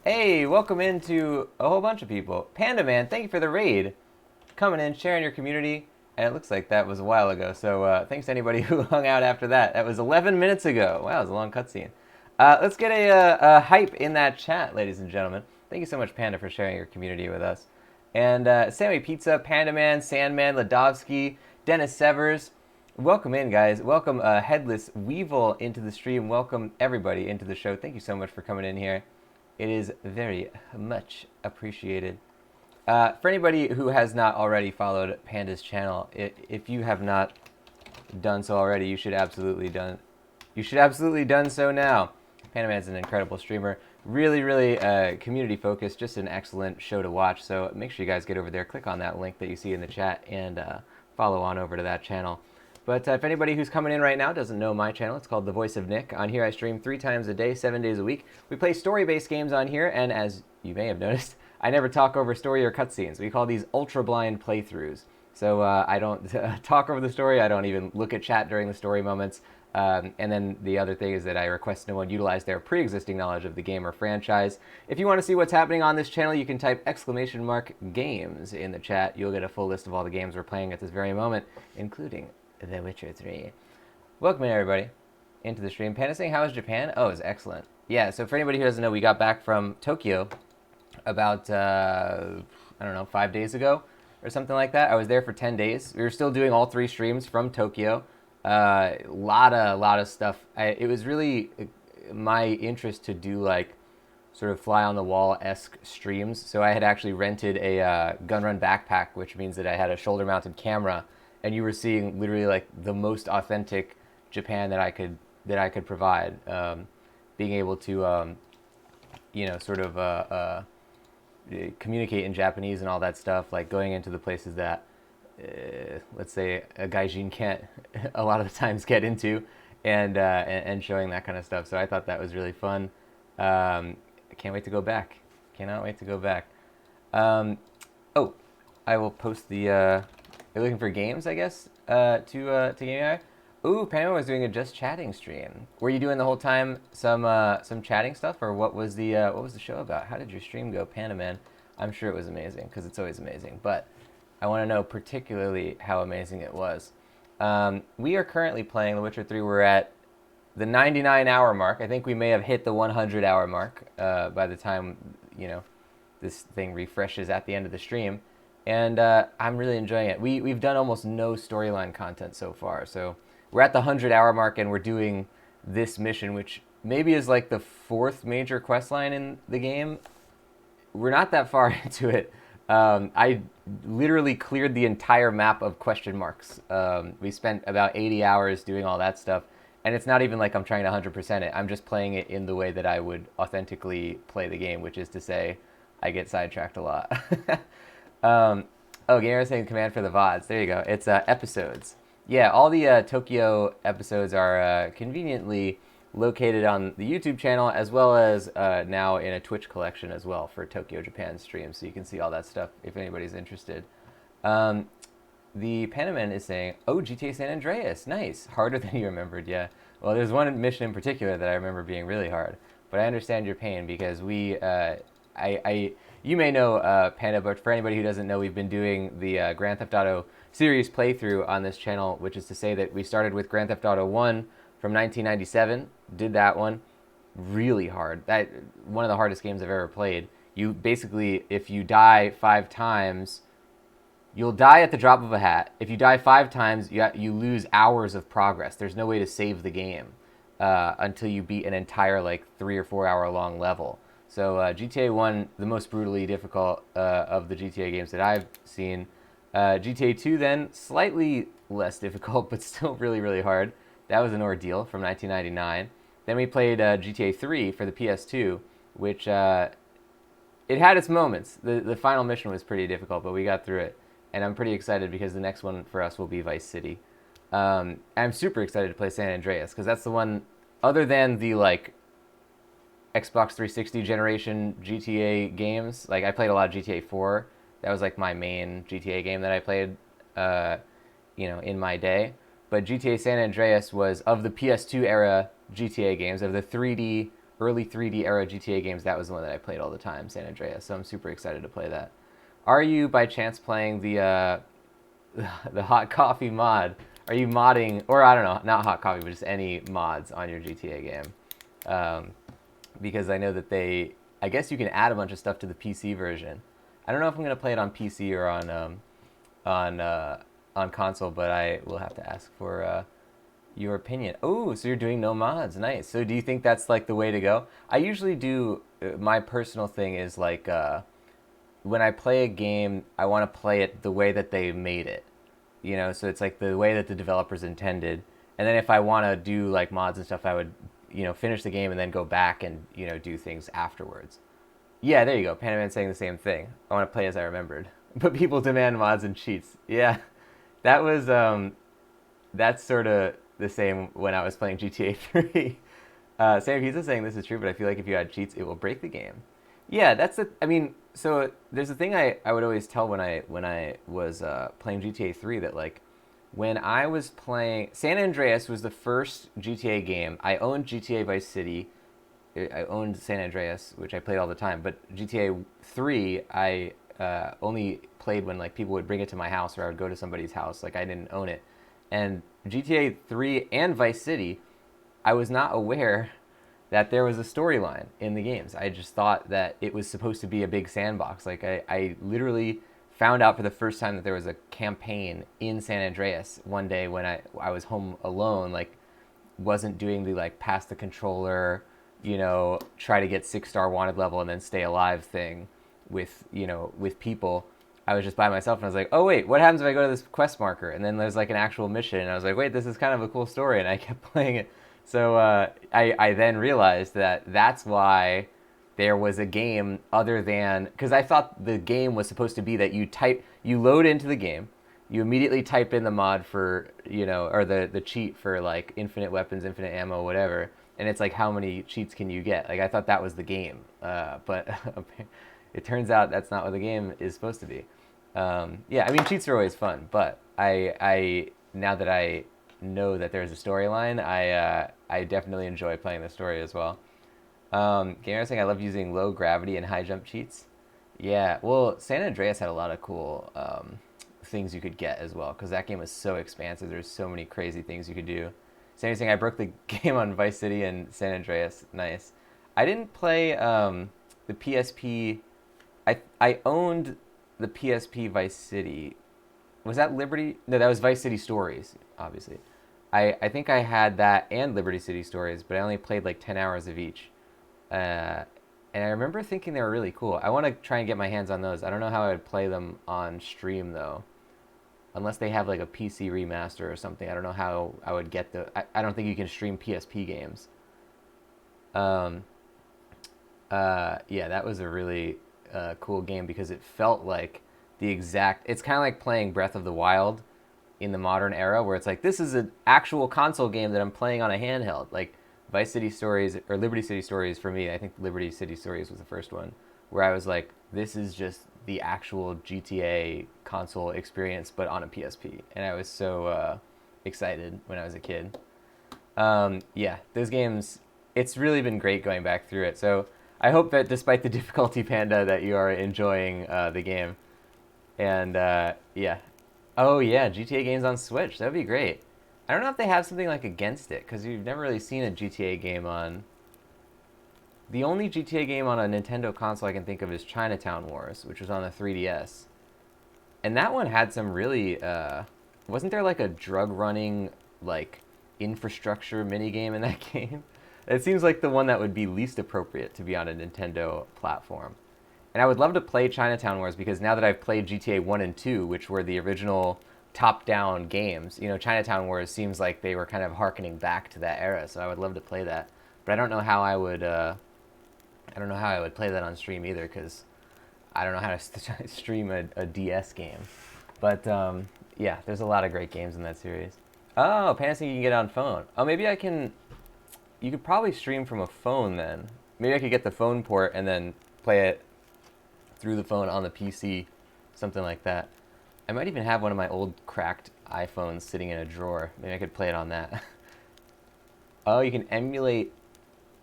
Hey, welcome into a whole bunch of people. Panda Man, thank you for the raid. Coming in, sharing your community. And it looks like that was a while ago, so thanks to anybody who hung out after that. That was 11 minutes ago. Wow, it was a long cutscene. Let's get a hype in that chat, ladies and gentlemen. Thank you so much, Panda, for sharing your community with us. And Sammy Pizza, Panda Man, Sandman, Ladovsky, Dennis Severs. Welcome in, guys. Welcome Headless Weevil into the stream. Welcome everybody into the show. Thank you so much for coming in here. It is very much appreciated. For anybody who has not already followed Panda's channel, if you have not done so already, you should absolutely done so now. Panda Man's an incredible streamer, really community focused, just an excellent show to watch. So make sure you guys get over there, click on that link that you see in the chat, and follow on over to that channel. But if anybody who's coming in right now doesn't know my channel, it's called The Voice of Nick. On here I stream 3 times a day, 7 days a week. We play story-based games on here, and as you may have noticed, I never talk over story or cutscenes. We call these ultra-blind playthroughs. So I don't talk over the story. I don't even look at chat during the story moments. And then the other thing is that I request no one utilize their pre-existing knowledge of the game or franchise. If you want to see what's happening on this channel, you can type !games in the chat. You'll get a full list of all the games we're playing at this very moment, including The Witcher 3. Welcome in, everybody, into the stream. Panda saying, how was Japan? Oh, it was excellent. Yeah, so for anybody who doesn't know, we got back from Tokyo about, I don't know, 5 days ago or something like that. I was there for 10 days. We were still doing all 3 streams from Tokyo. Lot of stuff. It was really my interest to do like sort of fly on the wall-esque streams. So I had actually rented a gun run backpack, which means that I had a shoulder mounted camera, and you were seeing literally like the most authentic Japan that I could provide. Being able to you know, sort of communicate in Japanese and all that stuff, like going into the places that let's say a gaijin can't a lot of the times get into, and showing that kind of stuff. So I thought that was really fun. I can't wait to go back. Cannot wait to go back. Oh, I will post the. You're looking for games, I guess, to Gaming Eye. Ooh, Panda was doing a just chatting stream. Were you doing the whole time some chatting stuff, or what was the show about? How did your stream go, Panda Man? I'm sure it was amazing, because it's always amazing. But I want to know particularly how amazing it was. We are currently playing The Witcher 3. We're at the 99-hour mark. I think we may have hit the 100-hour mark by the time, you know, this thing refreshes at the end of the stream. And I'm really enjoying it. We've done almost no storyline content so far. So we're at the 100-hour mark, and we're doing this mission, which maybe is like the 4th major quest line in the game. We're not that far into it. I literally cleared the entire map of question marks. We spent about 80 hours doing all that stuff, and it's not even like I'm trying to 100% it. I'm just playing it in the way that I would authentically play the game, which is to say I get sidetracked a lot. Oh, Gamer saying command for the VODs. There you go. It's episodes. Yeah, all the Tokyo episodes are conveniently located on the YouTube channel, as well as now in a Twitch collection as well for Tokyo Japan streams, so you can see all that stuff if anybody's interested. The Panaman is saying, oh, GTA San Andreas, nice. Harder than you remembered, yeah. Well, there's one mission in particular that I remember being really hard, but I understand your pain because you may know Panda, but for anybody who doesn't know, we've been doing the Grand Theft Auto series playthrough on this channel, which is to say that we started with Grand Theft Auto 1 from 1997, did that one, really hard. That one of the hardest games I've ever played. You basically, if you die 5 times, you'll die at the drop of a hat. If you die 5 times, you lose hours of progress. There's no way to save the game until you beat an entire like 3 or 4 hour long level. So GTA 1, the most brutally difficult of the GTA games that I've seen. GTA 2 then, slightly less difficult, but still really, really hard. That was an ordeal from 1999. Then we played GTA 3 for the PS2, which it had its moments. The final mission was pretty difficult, but we got through it. And I'm pretty excited because the next one for us will be Vice City. I'm super excited to play San Andreas because that's the one, other than the like Xbox 360 generation GTA games. Like I played a lot of GTA 4. That was like my main GTA game that I played, in my day. But GTA San Andreas was, of the PS2 era GTA games, of the early 3D era GTA games, that was the one that I played all the time, San Andreas. So I'm super excited to play that. Are you by chance playing the hot coffee mod? Are you modding, or I don't know, not hot coffee, but just any mods on your GTA game? Because I know that I guess you can add a bunch of stuff to the PC version. I don't know if I'm gonna play it on PC or on console, but I will have to ask for your opinion. Oh, so you're doing no mods, nice. So do you think that's like the way to go? I usually do. My personal thing is like when I play a game, I want to play it the way that they made it. So it's like the way that the developers intended. And then if I want to do like mods and stuff, I would finish the game and then go back and do things afterwards. Yeah, there you go. Panaman saying the same thing. I want to play as I remembered. But people demand mods and cheats. Yeah, that was that's sort of the same when I was playing GTA 3. Sam Pizza saying this is true, but I feel like if you add cheats, it will break the game. Yeah, so there's a thing I would always tell when I was playing GTA 3 that like when I was playing San Andreas was the first GTA game. I owned GTA Vice City. I owned San Andreas, which I played all the time, but GTA 3 I only played when like people would bring it to my house or I would go to somebody's house. Like I didn't own it. And GTA 3 and Vice City, I was not aware that there was a storyline in the games. I just thought that it was supposed to be a big sandbox. Like I literally found out for the first time that there was a campaign in San Andreas one day when I was home alone, like wasn't doing the like pass the controller, try to get 6-star wanted level and then stay alive thing with people. I was just by myself and I was like, oh wait, what happens if I go to this quest marker? And then there's like an actual mission and I was like, wait, this is kind of a cool story, and I kept playing it. So I then realized that that's why there was a game other than, because I thought the game was supposed to be that you load into the game, you immediately type in the mod for, or the cheat for like infinite weapons, infinite ammo, whatever, and it's like how many cheats can you get? Like I thought that was the game, but it turns out that's not what the game is supposed to be. Yeah, I mean cheats are always fun, but I now that I know that there's a storyline, I definitely enjoy playing the story as well. Gamer saying I love using low gravity and high jump cheats. Yeah, well, San Andreas had a lot of cool things you could get as well, because that game was so expansive. There's so many crazy things you could do. Same thing, I broke the game on Vice City and San Andreas. Nice. I didn't play the PSP. I owned the PSP Vice City. Was that Liberty? No, that was Vice City Stories, obviously. I think I had that and Liberty City Stories, but I only played like 10 hours of each. And I remember thinking they were really cool. I want to try and get my hands on those. I don't know how I would play them on stream, though. Unless they have like a PC remaster or something. I don't know how I would get I don't think you can stream PSP games. Yeah, that was a really cool game because it felt like it's kind of like playing Breath of the Wild in the modern era where it's like, this is an actual console game that I'm playing on a handheld. Like Vice City Stories or Liberty City Stories for me, I think Liberty City Stories was the first one, where I was like, this is just the actual GTA console experience, but on a PSP. And I was so excited when I was a kid. Yeah, those games, it's really been great going back through it. So I hope that despite the difficulty, Panda, that you are enjoying the game. And yeah. Oh yeah, GTA games on Switch. That would be great. I don't know if they have something like against it, because you've never really seen a GTA game on... The only GTA game on a Nintendo console I can think of is Chinatown Wars, which was on the 3DS. And that one had some really... wasn't there like a drug running, like, infrastructure minigame in that game? It seems like the one that would be least appropriate to be on a Nintendo platform. And I would love to play Chinatown Wars, because now that I've played GTA 1 and 2, which were the original top-down games, you know, Chinatown Wars seems like they were kind of harkening back to that era, so I would love to play that. But I don't know how I would play that on stream either, because I don't know how to stream a DS game. But yeah, there's a lot of great games in that series. Oh, Panasonic you can get on phone. Oh, maybe I can... You could probably stream from a phone then. Maybe I could get the phone port and then play it through the phone on the PC, something like that. I might even have one of my old cracked iPhones sitting in a drawer. Maybe I could play it on that. Oh, you can emulate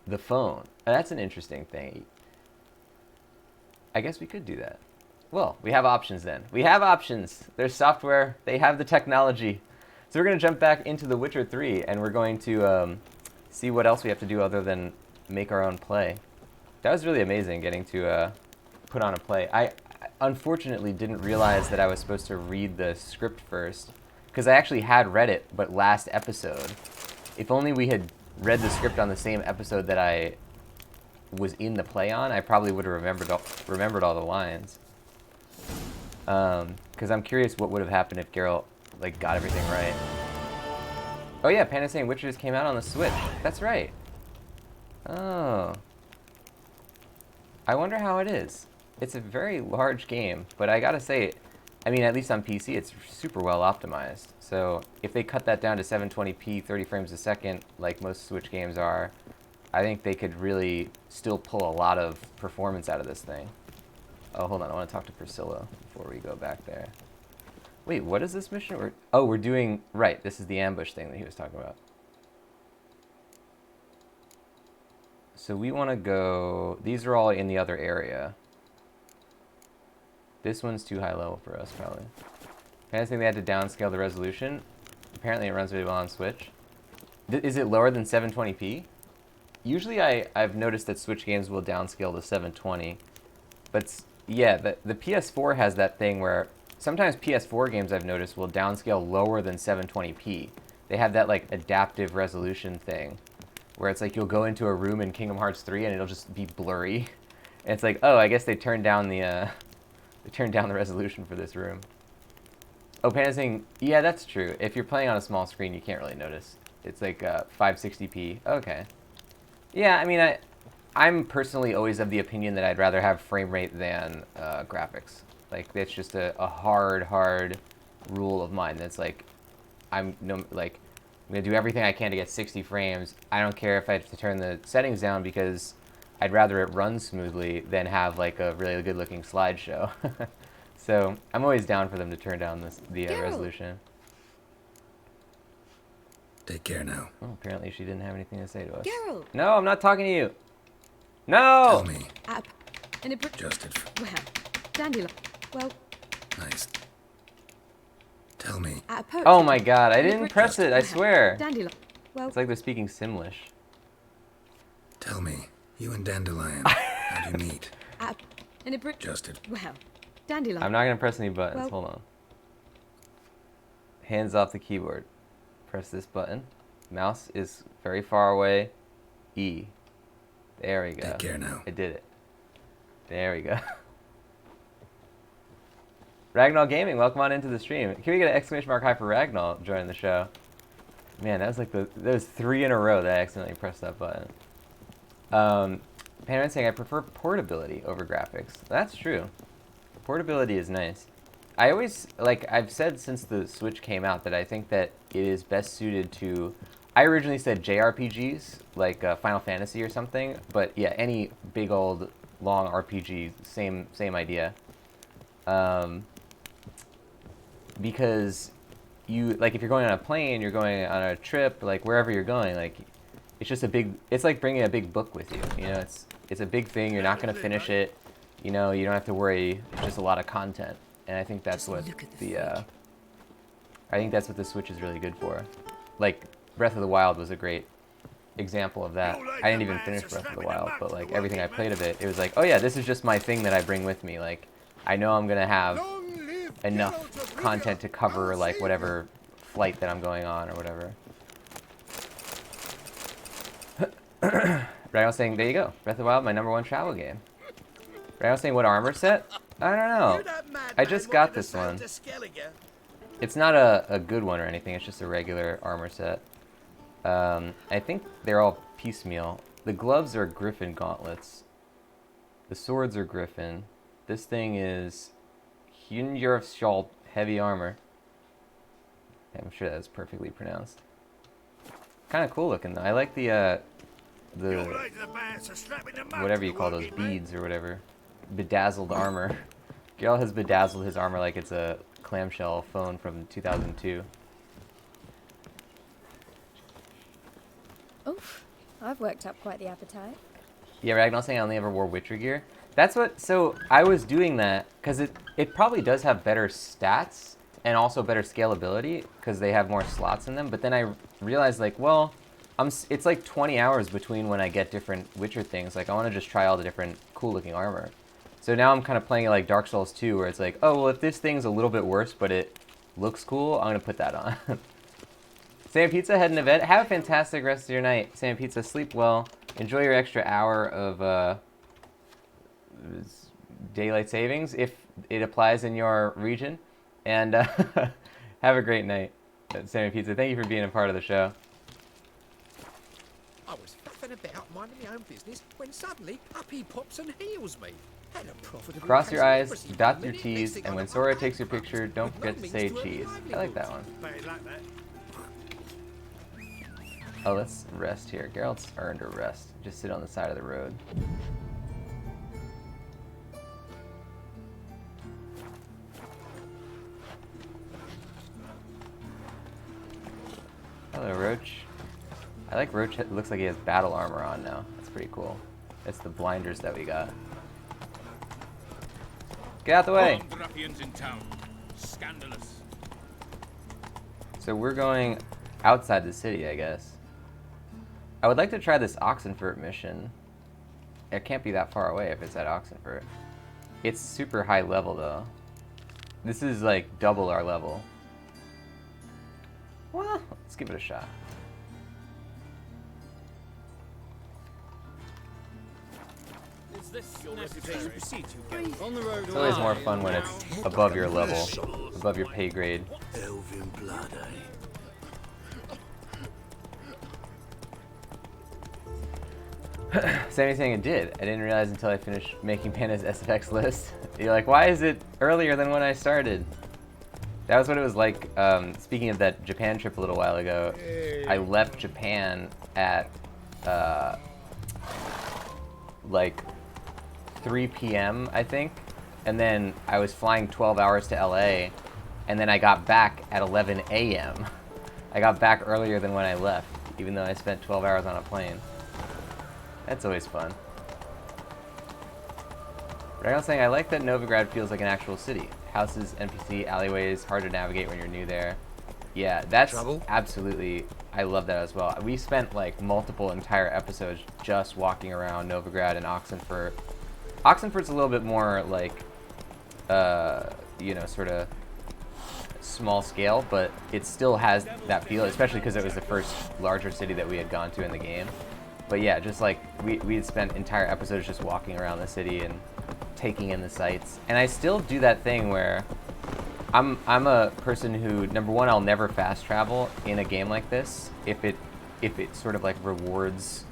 the phone. Oh, that's an interesting thing. I guess we could do that. Well, we have options then. We have options. There's software. They have the technology. So we're going to jump back into The Witcher 3, and we're going to see what else we have to do other than make our own play. That was really amazing, getting to put on a play. I unfortunately didn't realize that I was supposed to read the script first, because I actually had read it, but last episode. If only we had read the script on the same episode that I was in the play on, I probably would have remembered all the lines. Because I'm curious what would have happened if Geralt like got everything right. Oh yeah, Panda saying Witcher just came out on the Switch. That's right. Oh. I wonder how it is. It's a very large game, but I gotta say, I mean, at least on PC, it's super well optimized. So if they cut that down to 720p, 30 frames a second, like most Switch games are, I think they could really still pull a lot of performance out of this thing. Oh, hold on, I want to talk to Priscilla before we go back there. Wait, what is this mission? We're doing, right, this is the ambush thing that he was talking about. So we want to go, these are all in the other area. This one's too high level for us, probably. I think they had to downscale the resolution. Apparently it runs really well on Switch. Is it lower than 720p? Usually I've noticed that Switch games will downscale to 720. But yeah, the PS4 has that thing where sometimes PS4 games I've noticed will downscale lower than 720p. They have that like adaptive resolution thing where it's like you'll go into a room in Kingdom Hearts 3 and it'll just be blurry. And it's like, oh, I guess they turned down the resolution for this room. Oh, Panda's saying, yeah, that's true. If you're playing on a small screen, you can't really notice. It's like 560p. Okay. Yeah, I mean, I'm personally always of the opinion that I'd rather have frame rate than graphics. Like, that's just a hard rule of mine. That's like, I'm gonna do everything I can to get 60 frames. I don't care if I have to turn the settings down because I'd rather it run smoothly than have like a really good looking slideshow. So I'm always down for them to turn down the resolution. Take care now. Oh, apparently she didn't have anything to say to us. Geralt! No, I'm not talking to you. No! Tell me. Adjusted. Well, Dandelion. Well. Nice. Tell me. Oh my god, I didn't press it, I swear. Dandelion. Well. It's like they're speaking Simlish. Tell me, you and Dandelion, how'd you meet? Adjusted. Well, Dandelion. I'm not gonna press any buttons, Well. hold on. Hands off the keyboard. Press this button. Mouse is very far away. E. There we go. Take care now. I did it. There we go. Ragnall Gaming, welcome on into the stream. Can we get an exclamation mark high for Ragnall joining the show? Man, that was like that was 3 in a row that I accidentally pressed that button. Panman saying I prefer portability over graphics. That's true. Portability is nice. I always, like, I've said since the Switch came out that I think that it is best suited to, I originally said JRPGs, like Final Fantasy or something, but yeah, any big old long RPG, same idea. Because you, like, if you're going on a plane, you're going on a trip, like wherever you're going, like, it's just a big, it's like bringing a big book with you, you know, it's a big thing, you're not going to finish it, you know, you don't have to worry, it's just a lot of content, and I think that's what I think that's what the Switch is really good for. Like, Breath of the Wild was a great example of that. I didn't even finish Breath of the Wild, but like everything I played of it, it was like, oh yeah, this is just my thing that I bring with me, like, I know I'm going to have enough content to cover like whatever flight that I'm going on or whatever. Ryan was saying, there you go, Breath of the Wild, my #1 travel game. Ryan was saying, what armor set? I don't know. I just got this one. It's not a good one or anything, it's just a regular armor set. I think they're all piecemeal. The gloves are Griffin gauntlets. The swords are Griffin. This thing is Hjörnjörfskjold heavy armor. I'm sure that's perfectly pronounced. Kind of cool looking though. I like the whatever you call those beads or whatever. Bedazzled armor. Geralt has bedazzled his armor like it's a clamshell phone from 2002. Oof, I've worked up quite the appetite. Yeah, Ragnar saying I only ever wore Witcher gear. That's what, so I was doing that because it probably does have better stats and also better scalability because they have more slots in them. But then I realized like, well, it's like 20 hours between when I get different Witcher things. Like I want to just try all the different cool looking armor. So now I'm kind of playing it like Dark Souls 2 where it's like, oh, well, if this thing's a little bit worse but it looks cool, I'm going to put that on. Sam Pizza had an event. Have a fantastic rest of your night. Sam Pizza, sleep well. Enjoy your extra hour of daylight savings if it applies in your region. And have a great night, Sammy Pizza. Thank you for being a part of the show. I was faffing about minding my own business when suddenly up he pops and heals me. Cross your eyes, dot your T's, and when Sora takes your picture, don't forget to say cheese. I like that one. Oh, let's rest here. Geralt's earned a rest. Just sit on the side of the road. Hello, Roach. I like Roach. It looks like he has battle armor on now. That's pretty cool. That's the blinders that we got. Get out the way! In town. Scandalous. So we're going outside the city, I guess. I would like to try this Oxenfurt mission. It can't be that far away if it's at Oxenfurt. It's super high level though. This is like double our level. Well, let's give it a shot. Is this your necessary procedure? On the road. It's always more fun when it's above your level, above your pay grade. Elven blood, eh? Sammy's saying it did. I didn't realize until I finished making Panda's SFX list. You're like, why is it earlier than when I started? That was what it was like. Speaking of that Japan trip a little while ago, I left Japan at like 3 p.m. I think, and then I was flying 12 hours to LA, and then I got back at 11 a.m. I got back earlier than when I left, even though I spent 12 hours on a plane. That's always fun. Dragon saying, I like that Novigrad feels like an actual city. Houses, NPC, alleyways, hard to navigate when you're new there. Yeah, that's absolutely, I love that as well. We spent like multiple entire episodes just walking around Novigrad and Oxenfurt. Oxenfurt's a little bit more like, you know, sort of small scale, but it still has that feel, especially because it was the first larger city that we had gone to in the game. But yeah, just like we had spent entire episodes just walking around the city and taking in the sights. And I still do that thing where I'm a person who, number one, I'll never fast travel in a game like this if it sort of like rewards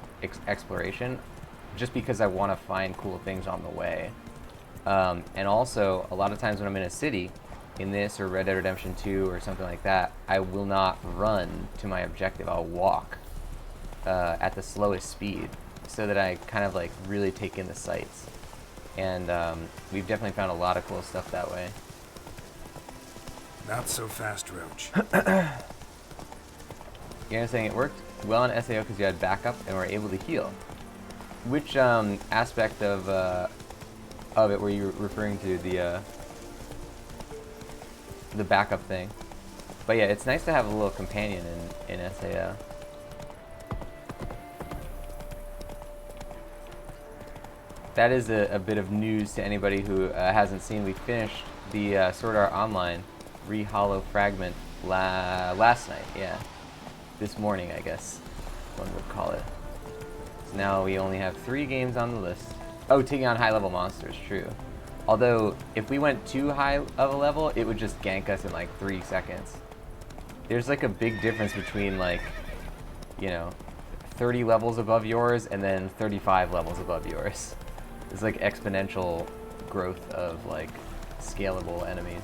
exploration, just because I want to find cool things on the way. And also, a lot of times when I'm in a city, in this or Red Dead Redemption 2 or something like that, I will not run to my objective. I'll walk at the slowest speed so that I kind of like really take in the sights. And we've definitely found a lot of cool stuff that way. Not so fast, Roach. You're saying it worked well on SAO because you had backup and were able to heal. Which aspect of it were you referring to, the backup thing? But yeah, it's nice to have a little companion in SAO. That is a bit of news to anybody who hasn't seen. We finished the Sword Art Online Re-Hollow Fragment last night, yeah. This morning, I guess one would call it. So now we only have 3 games on the list. Oh, taking on high-level monsters, true. Although, if we went too high of a level, it would just gank us in like 3 seconds. There's like a big difference between like, you know, 30 levels above yours and then 35 levels above yours. It's like exponential growth of like scalable enemies.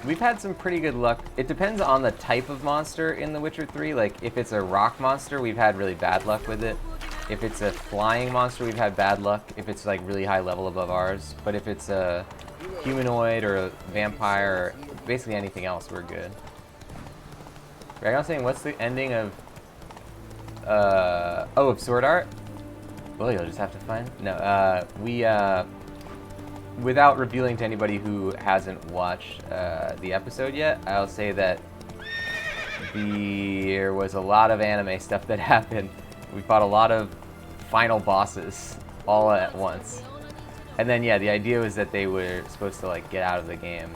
We've had some pretty good luck. It depends on the type of monster in The Witcher 3. Like, if it's a rock monster, we've had really bad luck with it. If it's a flying monster, we've had bad luck. If it's, like, really high level above ours. But if it's a humanoid or a vampire or basically anything else, we're good. Right, I'm saying, what's the ending of... of Sword Art? Well, you'll just have to find... No, without revealing to anybody who hasn't watched the episode yet, I'll say that there was a lot of anime stuff that happened. We fought a lot of final bosses all at once. And then, yeah, the idea was that they were supposed to, like, get out of the game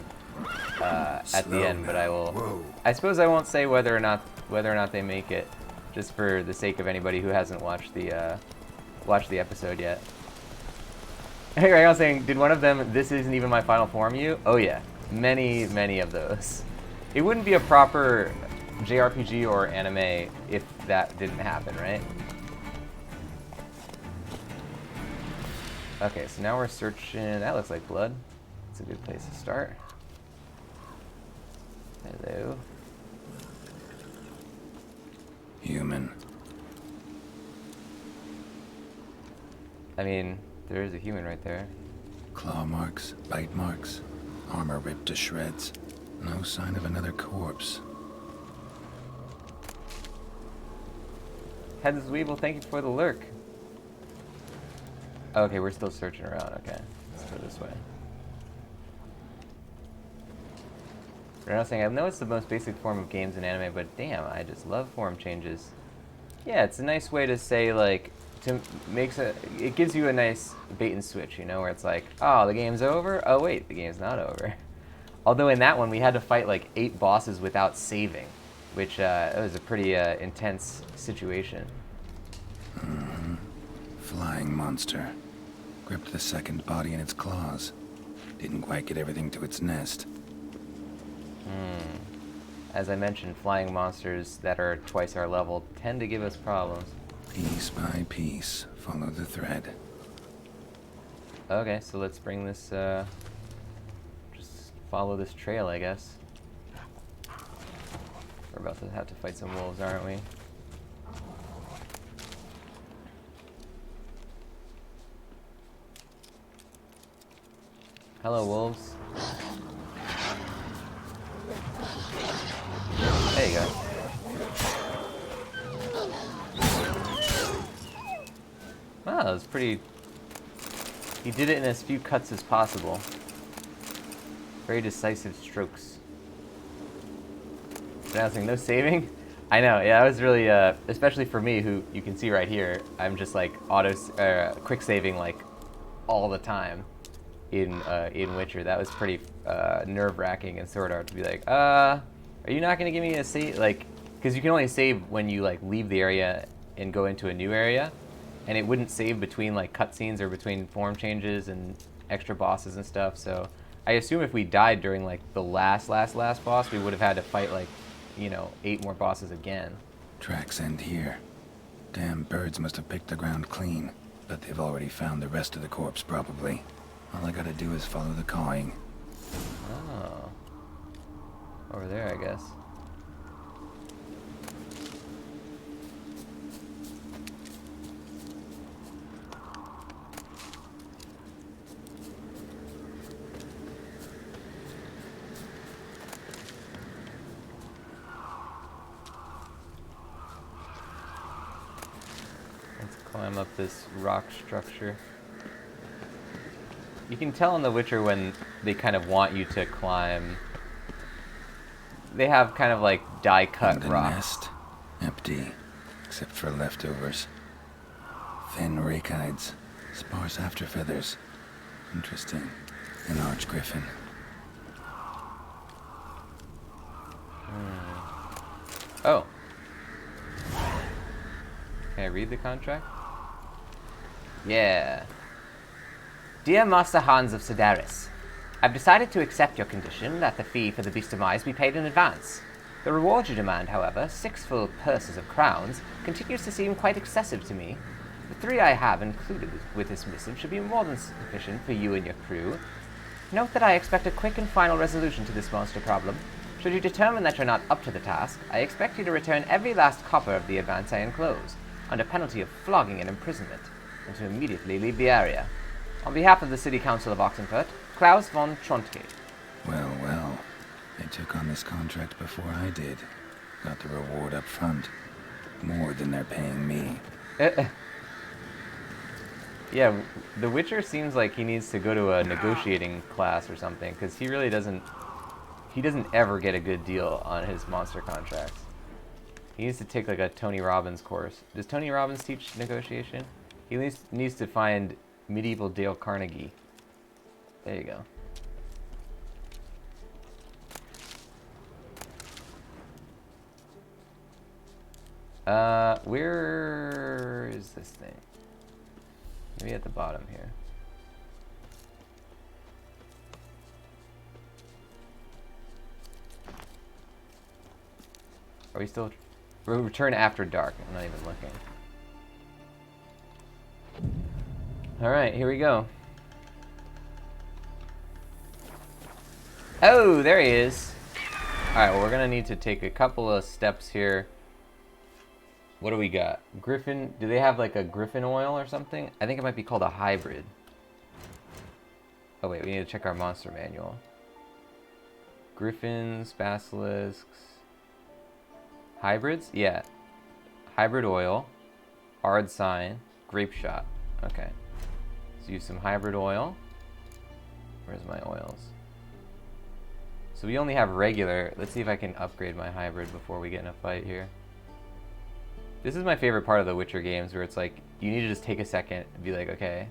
at the end, but I suppose I won't say whether or not they make it, just for the sake of anybody who hasn't watched the episode yet. Hey, right, I was saying, did one of them, "This isn't even my final form" you? Oh yeah, many of those. It wouldn't be a proper JRPG or anime if that didn't happen, right? Okay, so now we're searching. That looks like blood. It's a good place to start. Hello. Human. I mean, there is a human right there. Claw marks, bite marks, armor ripped to shreds. No sign of another corpse. Headless Weevil, thank you for the lurk. Okay, we're still searching around. Okay, let's go this way. Right, saying, I know it's the most basic form of games in anime, but damn, I just love form changes. Yeah, it's a nice way to say, like, it gives you a nice bait and switch, you know, where it's like, oh, the game's over? Oh wait, the game's not over. Although in that one we had to fight like 8 bosses without saving, which it was a pretty intense situation. Flying monster. Gripped the second body in its claws. Didn't quite get everything to its nest. As I mentioned, flying monsters that are twice our level tend to give us problems. Piece by piece, follow the thread. Okay, so let's bring this, just follow this trail, I guess. We're about to have to fight some wolves, aren't we? Hello, wolves. There you go. Wow, that was pretty... He did it in as few cuts as possible. Very decisive strokes. Announcing no saving? I know, yeah, that was really, especially for me, who you can see right here, I'm just like quick saving like all the time in Witcher. That was pretty nerve-wracking in Sword Art to be like, are you not gonna give me a save? Like, because you can only save when you like leave the area and go into a new area. And it wouldn't save between like cutscenes or between form changes and extra bosses and stuff. So I assume if we died during like the last boss, we would have had to fight like, you know, 8 more bosses again. Tracks end here. Damn birds must have picked the ground clean. but they've already found the rest of the corpse, probably. All I gotta do is follow the cawing. Oh. Over there, I guess. Let's climb up this rock structure. You can tell in The Witcher when they kind of want you to climb. They have kind of like die-cut The rocks. nest, empty, except for leftovers. Thin rakides, sparse afterfeathers. Interesting. An arch griffin. Oh. Can I read the contract? Yeah. Dear Master Hans of Sedaris, I've decided to accept your condition that the fee for the Beast of Demise be paid in advance. The reward you demand, however, 6 full purses of crowns, continues to seem quite excessive to me. The 3 I have included with this missive should be more than sufficient for you and your crew. Note that I expect a quick and final resolution to this monster problem. Should you determine that you're not up to the task, I expect you to return every last copper of the advance I enclose, under penalty of flogging and imprisonment, and to immediately leave the area. On behalf of the City Council of Oxenfurt, Klaus von Trontke. Well, well. They took on this contract before I did. Got the reward up front. More than they're paying me. Yeah, The Witcher seems like he needs to go to a negotiating class or something, because he really doesn't... He doesn't ever get a good deal on his monster contracts. He needs to take like a Tony Robbins course. Does Tony Robbins teach negotiation? He needs to find medieval Dale Carnegie. There you go. Where is this thing? Maybe at the bottom here. Are we still... We'll return after dark. I'm not even looking. Alright, here we go. Oh, there he is. Alright, well, we're gonna need to take a couple of steps here. What do we got? Griffin, do they have like a griffin oil or something? I think it might be called a hybrid. Oh wait, we need to check our monster manual. Griffins, basilisks. Hybrids? Yeah. Hybrid oil. Ard sign. Grape shot. Okay. Let's use some hybrid oil. Where's my oils? So we only have regular. Let's see if I can upgrade my hybrid before we get in a fight here. This is my favorite part of the Witcher games, where it's like, you need to just take a second and be like, okay.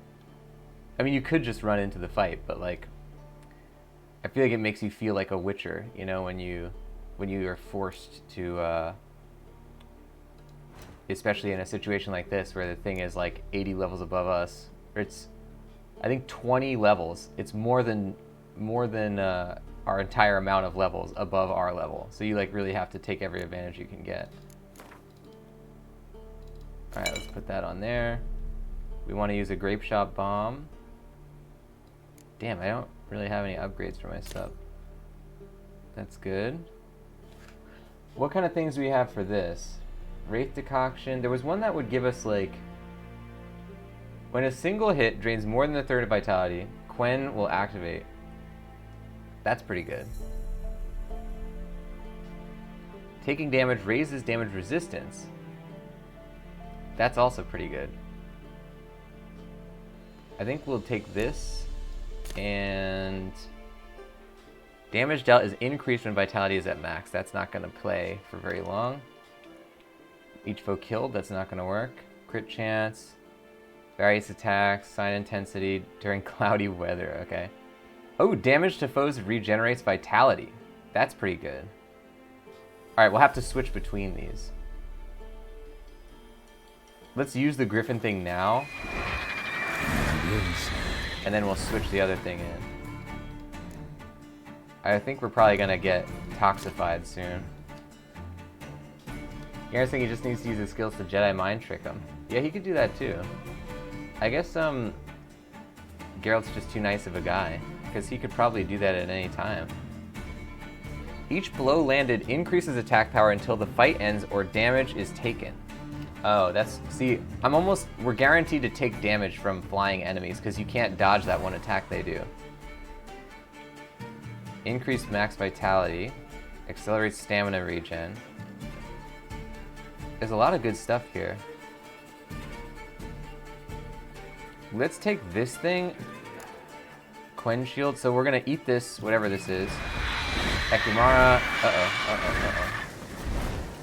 I mean, you could just run into the fight, but like, I feel like it makes you feel like a Witcher, you know, when you are forced to, especially in a situation like this, where the thing is like 80 levels above us, or it's, I think 20 levels. It's more than our entire amount of levels above our level. So you like really have to take every advantage you can get. All right, let's put that on there. We want to use a grape shot bomb. Damn, I don't really have any upgrades for my stuff. That's good. What kind of things do we have for this? Wraith decoction. There was one that would give us like, when a single hit drains more than a third of vitality, Quen will activate. That's pretty good. Taking damage raises damage resistance. That's also pretty good. I think we'll take this, and damage dealt is increased when vitality is at max. That's not going to play for very long. Each foe killed, that's not going to work. Crit chance, various attacks, sign intensity during cloudy weather, okay. Oh, damage to foes regenerates vitality. That's pretty good. Alright, we'll have to switch between these. Let's use the griffin thing now. And then we'll switch the other thing in. I think we're probably gonna get toxified soon. You guys think he just needs to use his skills to Jedi mind trick him? Yeah, he could do that too. I guess Geralt's just too nice of a guy, because he could probably do that at any time. Each blow landed increases attack power until the fight ends or damage is taken. Oh, that's... See, we're guaranteed to take damage from flying enemies, because you can't dodge that one attack they do. Increased max vitality. Accelerates stamina regen. There's a lot of good stuff here. Let's take this thing. Quen shield. So we're gonna eat this, whatever this is. Ekimara.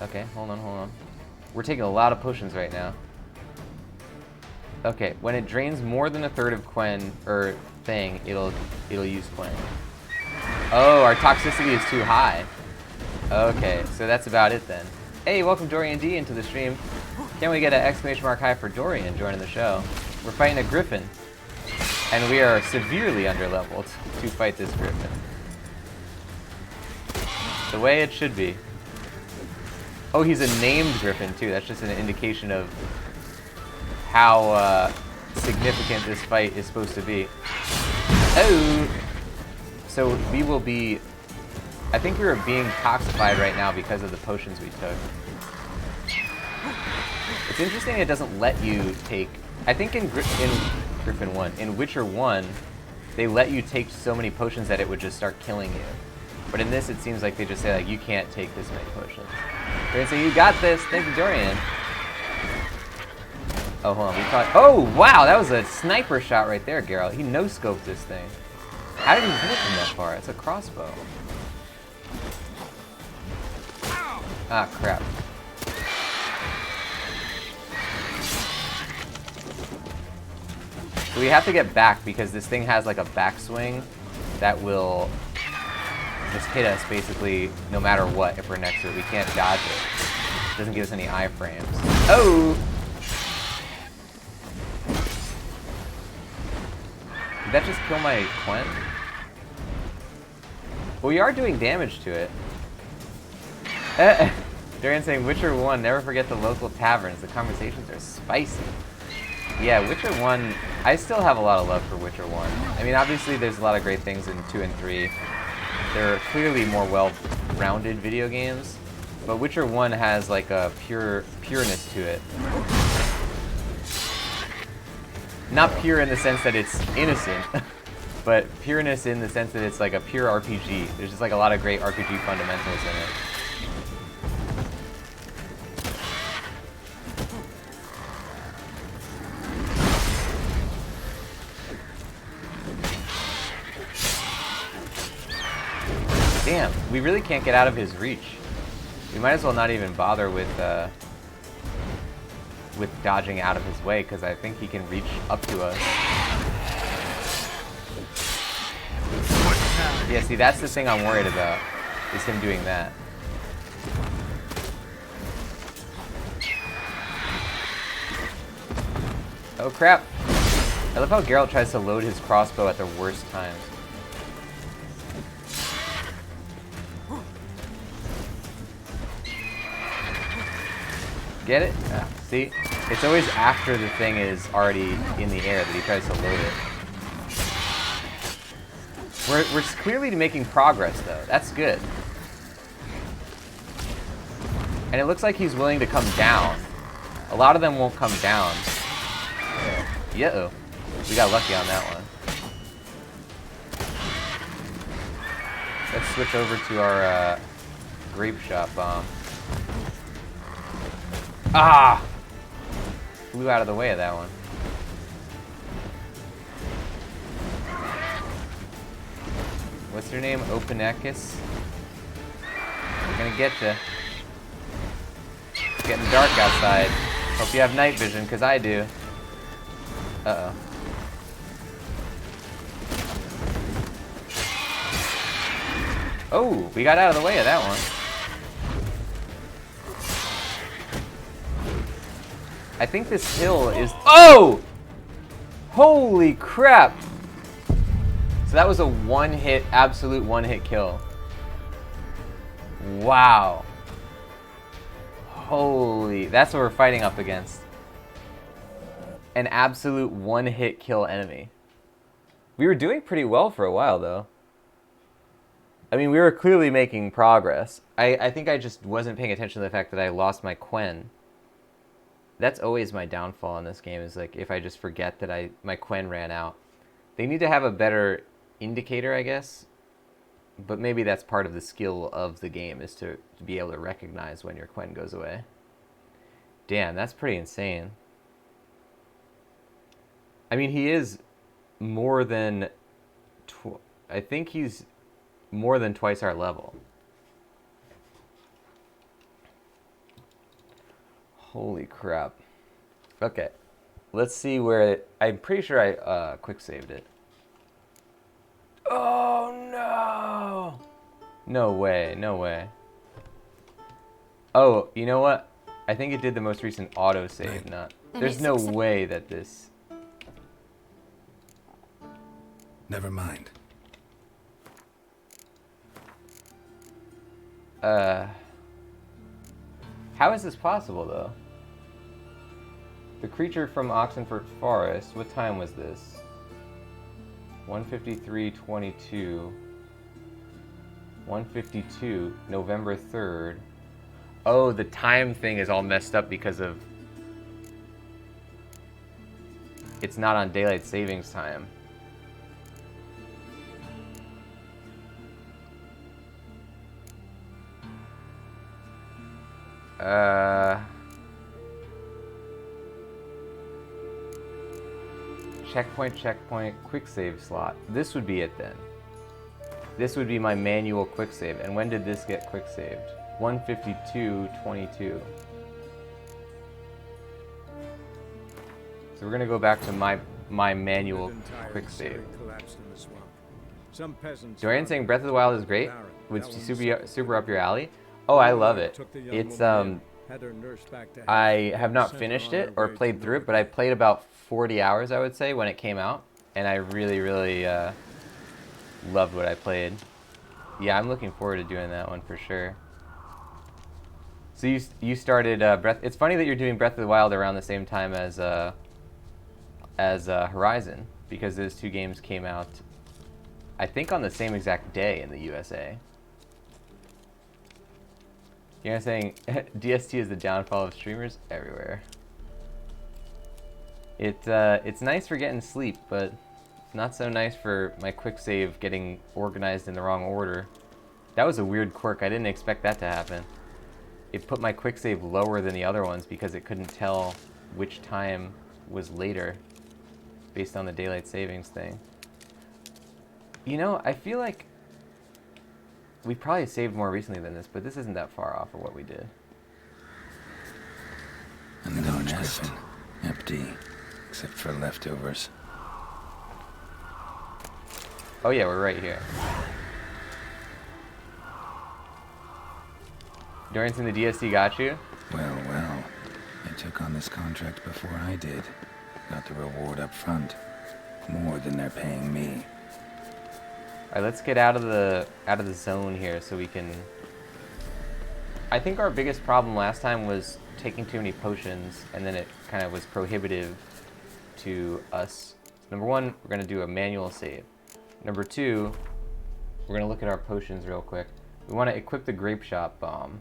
Okay, hold on. We're taking a lot of potions right now. Okay, when it drains more than a third of Quen, or thing, it'll use Quen. Oh, our toxicity is too high. Okay, so that's about it then. Hey, welcome Dorian D into the stream. Can't we get an exclamation mark high for Dorian joining the show? We're fighting a griffin, and we are severely underleveled to fight this griffin. The way it should be. Oh, he's a named griffin too. That's just an indication of how significant this fight is supposed to be. Oh! So we will be... I think we are being toxified right now because of the potions we took. It's interesting it doesn't let you take... I think in Griffin 1, in Witcher 1, they let you take so many potions that it would just start killing you. But in this, it seems like they just say, like, you can't take this many potions. They're gonna say, you got this! Thank you, Dorian! Oh, hold on, we caught... Oh, wow! That was a sniper shot right there, Geralt. He no-scoped this thing. How did he hit it from that far? It's a crossbow. Ah, crap. So we have to get back because this thing has like a backswing that will just hit us basically no matter what if we're next to it. We can't dodge it. It doesn't give us any iframes. Oh! Did that just kill my Quen? Well, we are doing damage to it. Dorian saying, Witcher 1, never forget the local taverns. The conversations are spicy. Yeah, Witcher 1, I still have a lot of love for Witcher 1. I mean, obviously there's a lot of great things in 2 and 3. They're clearly more well-rounded video games, but Witcher 1 has like a pureness to it. Not pure in the sense that it's innocent, but pureness in the sense that it's like a pure RPG. There's just like a lot of great RPG fundamentals in it. Damn, we really can't get out of his reach. We might as well not even bother with dodging out of his way, because I think he can reach up to us. Yeah, see, that's the thing I'm worried about, is him doing that. Oh crap! I love how Geralt tries to load his crossbow at the worst times. Get it? Yeah. See? It's always after the thing is already in the air that he tries to load it. We're clearly making progress, though. That's good. And it looks like he's willing to come down. A lot of them won't come down. Yeah-oh. We got lucky on that one. Let's switch over to our grape shot bomb. Ah! Flew out of the way of that one. What's your name? Openekis? We're gonna get you. It's getting dark outside. Hope you have night vision, because I do. Uh-oh. Oh, we got out of the way of that one. I think this hill is... Oh! Holy crap! So that was a one-hit, absolute one-hit kill. Wow. Holy... That's what we're fighting up against. an absolute one-hit kill enemy. We were doing pretty well for a while, though. I mean, we were clearly making progress. I think I just wasn't paying attention to the fact that I lost my Quen. That's always my downfall in this game, is like if I just forget that my Quen ran out. They need to have a better indicator, I guess. But maybe that's part of the skill of the game, is to be able to recognize when your Quen goes away. Damn, that's pretty insane. I mean, he is more than... I think he's more than twice our level. Holy crap. Okay. Let's see where... I'm pretty sure I quick saved it. Oh, no! No way, no way. Oh, you know what? I think it did the most recent autosave, not... There's no way that this... Never mind. How is this possible, though? The creature from Oxenford Forest, what time was this? 1:53:22. 1:52, November 3rd. Oh, the time thing is all messed up because of... It's not on daylight savings time. Checkpoint, quick save slot. This would be it then. This would be my manual quick save. And when did this get quick saved? 1:52:22. So we're gonna go back to my manual quick save. Dorian saying Breath of the Wild is great. Would super up your alley? Oh, I love it. It's I have not finished it or played through it, but I played about 40 hours, I would say, when it came out, and I really, really loved what I played. Yeah, I'm looking forward to doing that one for sure. So you started Breath. It's funny that you're doing Breath of the Wild around the same time as Horizon, because those two games came out, I think, on the same exact day in the USA. You know what I'm saying? DST is the downfall of streamers everywhere. It's nice for getting sleep, but not so nice for my quick save getting organized in the wrong order. That was a weird quirk. I didn't expect that to happen. It put my quick save lower than the other ones because it couldn't tell which time was later based on the daylight savings thing. You know, I feel like we probably saved more recently than this, but this isn't that far off of what we did. No nest. Empty, except for leftovers. Oh yeah, we're right here. Dorian's in the DST got you? Well, well. I took on this contract before I did. Got the reward up front. More than they're paying me. Alright, let's get out of the zone here so we can... I think our biggest problem last time was taking too many potions, and then it kind of was prohibitive to us. Number one, we're going to do a manual save. Number two, we're going to look at our potions real quick. We want to equip the grape shop bomb.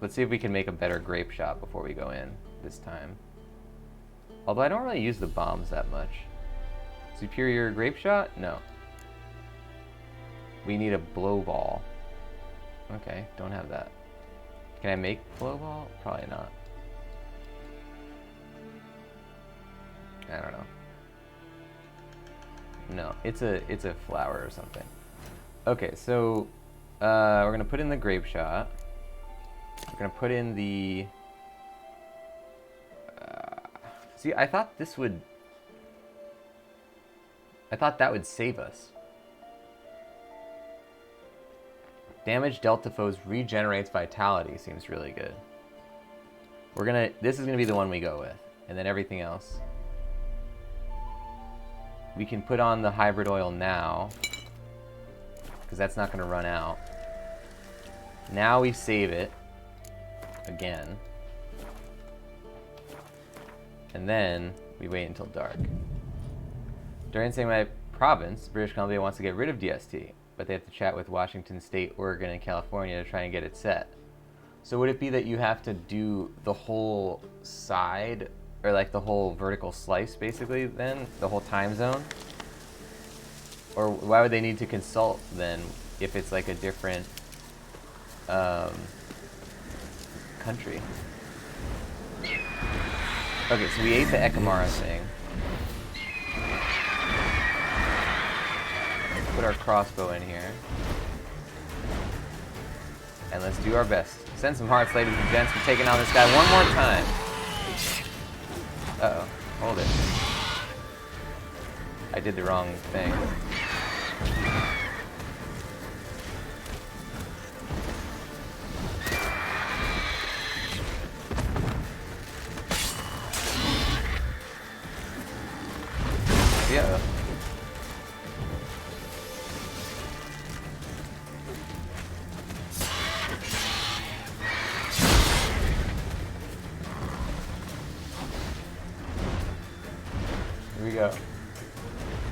Let's see if we can make a better grape shop before we go in this time. Although I don't really use the bombs that much. Superior grape shot? No. We need a blow ball. Okay, don't have that. Can I make blow ball? Probably not. I don't know. No, it's a flower or something. Okay, so we're gonna put in the grape shot. We're gonna put in the. See, I thought this would. I thought that would save us. Damage dealt to foes regenerates vitality. Seems really good. We're gonna. This is gonna be the one we go with, and then everything else. We can put on the hybrid oil now, because that's not gonna run out. Now we save it again. And then we wait until dark. During saying my province, British Columbia wants to get rid of DST, but they have to chat with Washington State, Oregon, and California to try and get it set. So would it be that you have to do the whole side, or like the whole vertical slice basically then? The whole time zone? Or why would they need to consult then if it's like a different country? Okay, so we ate the Ekamara thing. Let's put our crossbow in here. And let's do our best. Send some hearts, ladies and gents. We're taking on this guy one more time. Uh-oh. Hold it. I did the wrong thing. Yeah. Here we go.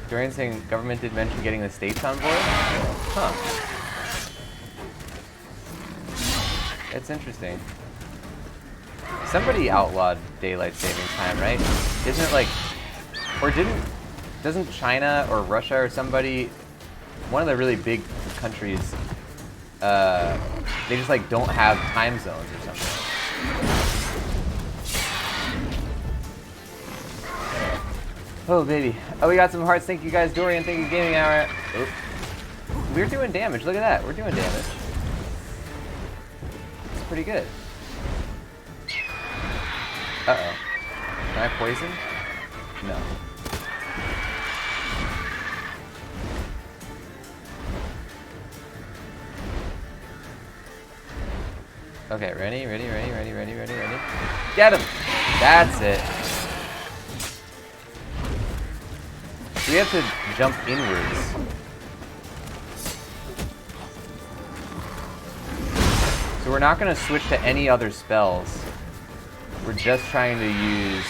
Dorian saying government did mention getting the states on board? Huh. It's interesting. Somebody outlawed daylight savings time, right? Isn't it like, or doesn't China or Russia or somebody, one of the really big countries, they just like don't have time zones or something. Oh baby. Oh, we got some hearts. Thank you guys, Dorian. Thank you, Gaming Hour. Oop. We're doing damage. Look at that. We're doing damage. It's pretty good. Uh-oh. Can I poison? No. Okay, ready? Get him! That's it. We have to jump inwards. So we're not going to switch to any other spells. We're just trying to use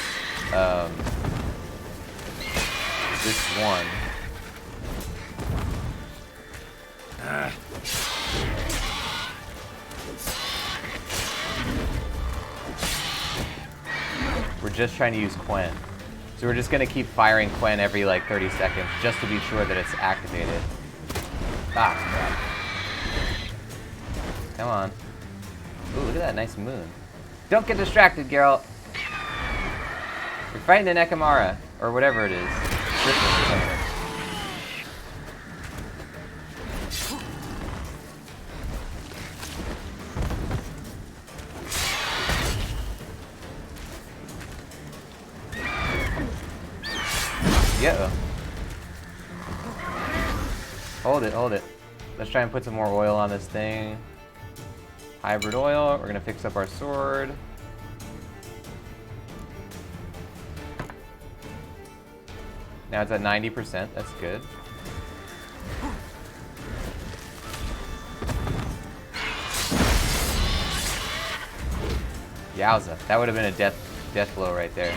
this one. We're just trying to use Quen. So we're just going to keep firing Quen every like 30 seconds just to be sure that it's activated. Ah, crap. Come on. Ooh, look at that nice moon. Don't get distracted, Geralt. You're fighting an Ekamara, or whatever it is. Griffin or something. Yeah. Hold it. Let's try and put some more oil on this thing. Hybrid oil. We're gonna fix up our sword. Now it's at 90%. That's good. Yowza. That would have been a death blow right there.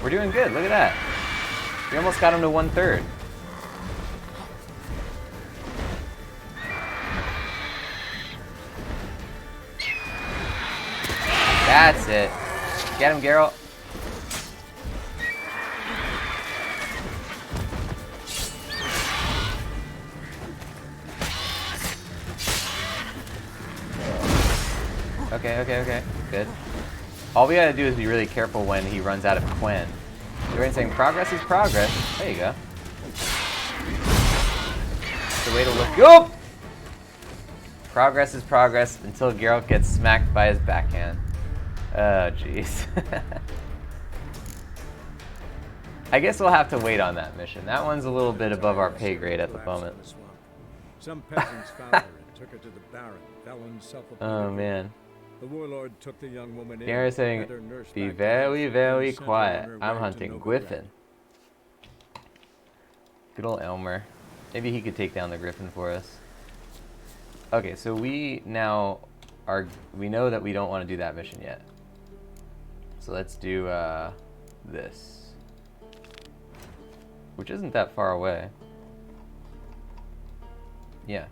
We're doing good, look at that. We almost got him to 1/3. That's it. Get him, Geralt. Okay. Good. All we gotta do is be really careful when he runs out of Quen. You're saying progress is progress. There you go. That's the way to look. Go! Progress is progress until Geralt gets smacked by his backhand. Oh, jeez. I guess we'll have to wait on that mission. That one's a little bit above our pay grade at the moment. Some peasants found her and took her to the Baron, Felon's self-appointed. Oh, man. The warlord took the young woman in. Garrett saying, be very, very quiet. I'm hunting Griffin. Good old Elmer. Maybe he could take down the Griffin for us. Okay, so we now we know that we don't want to do that mission yet. So let's do this, which isn't that far away. Yeah.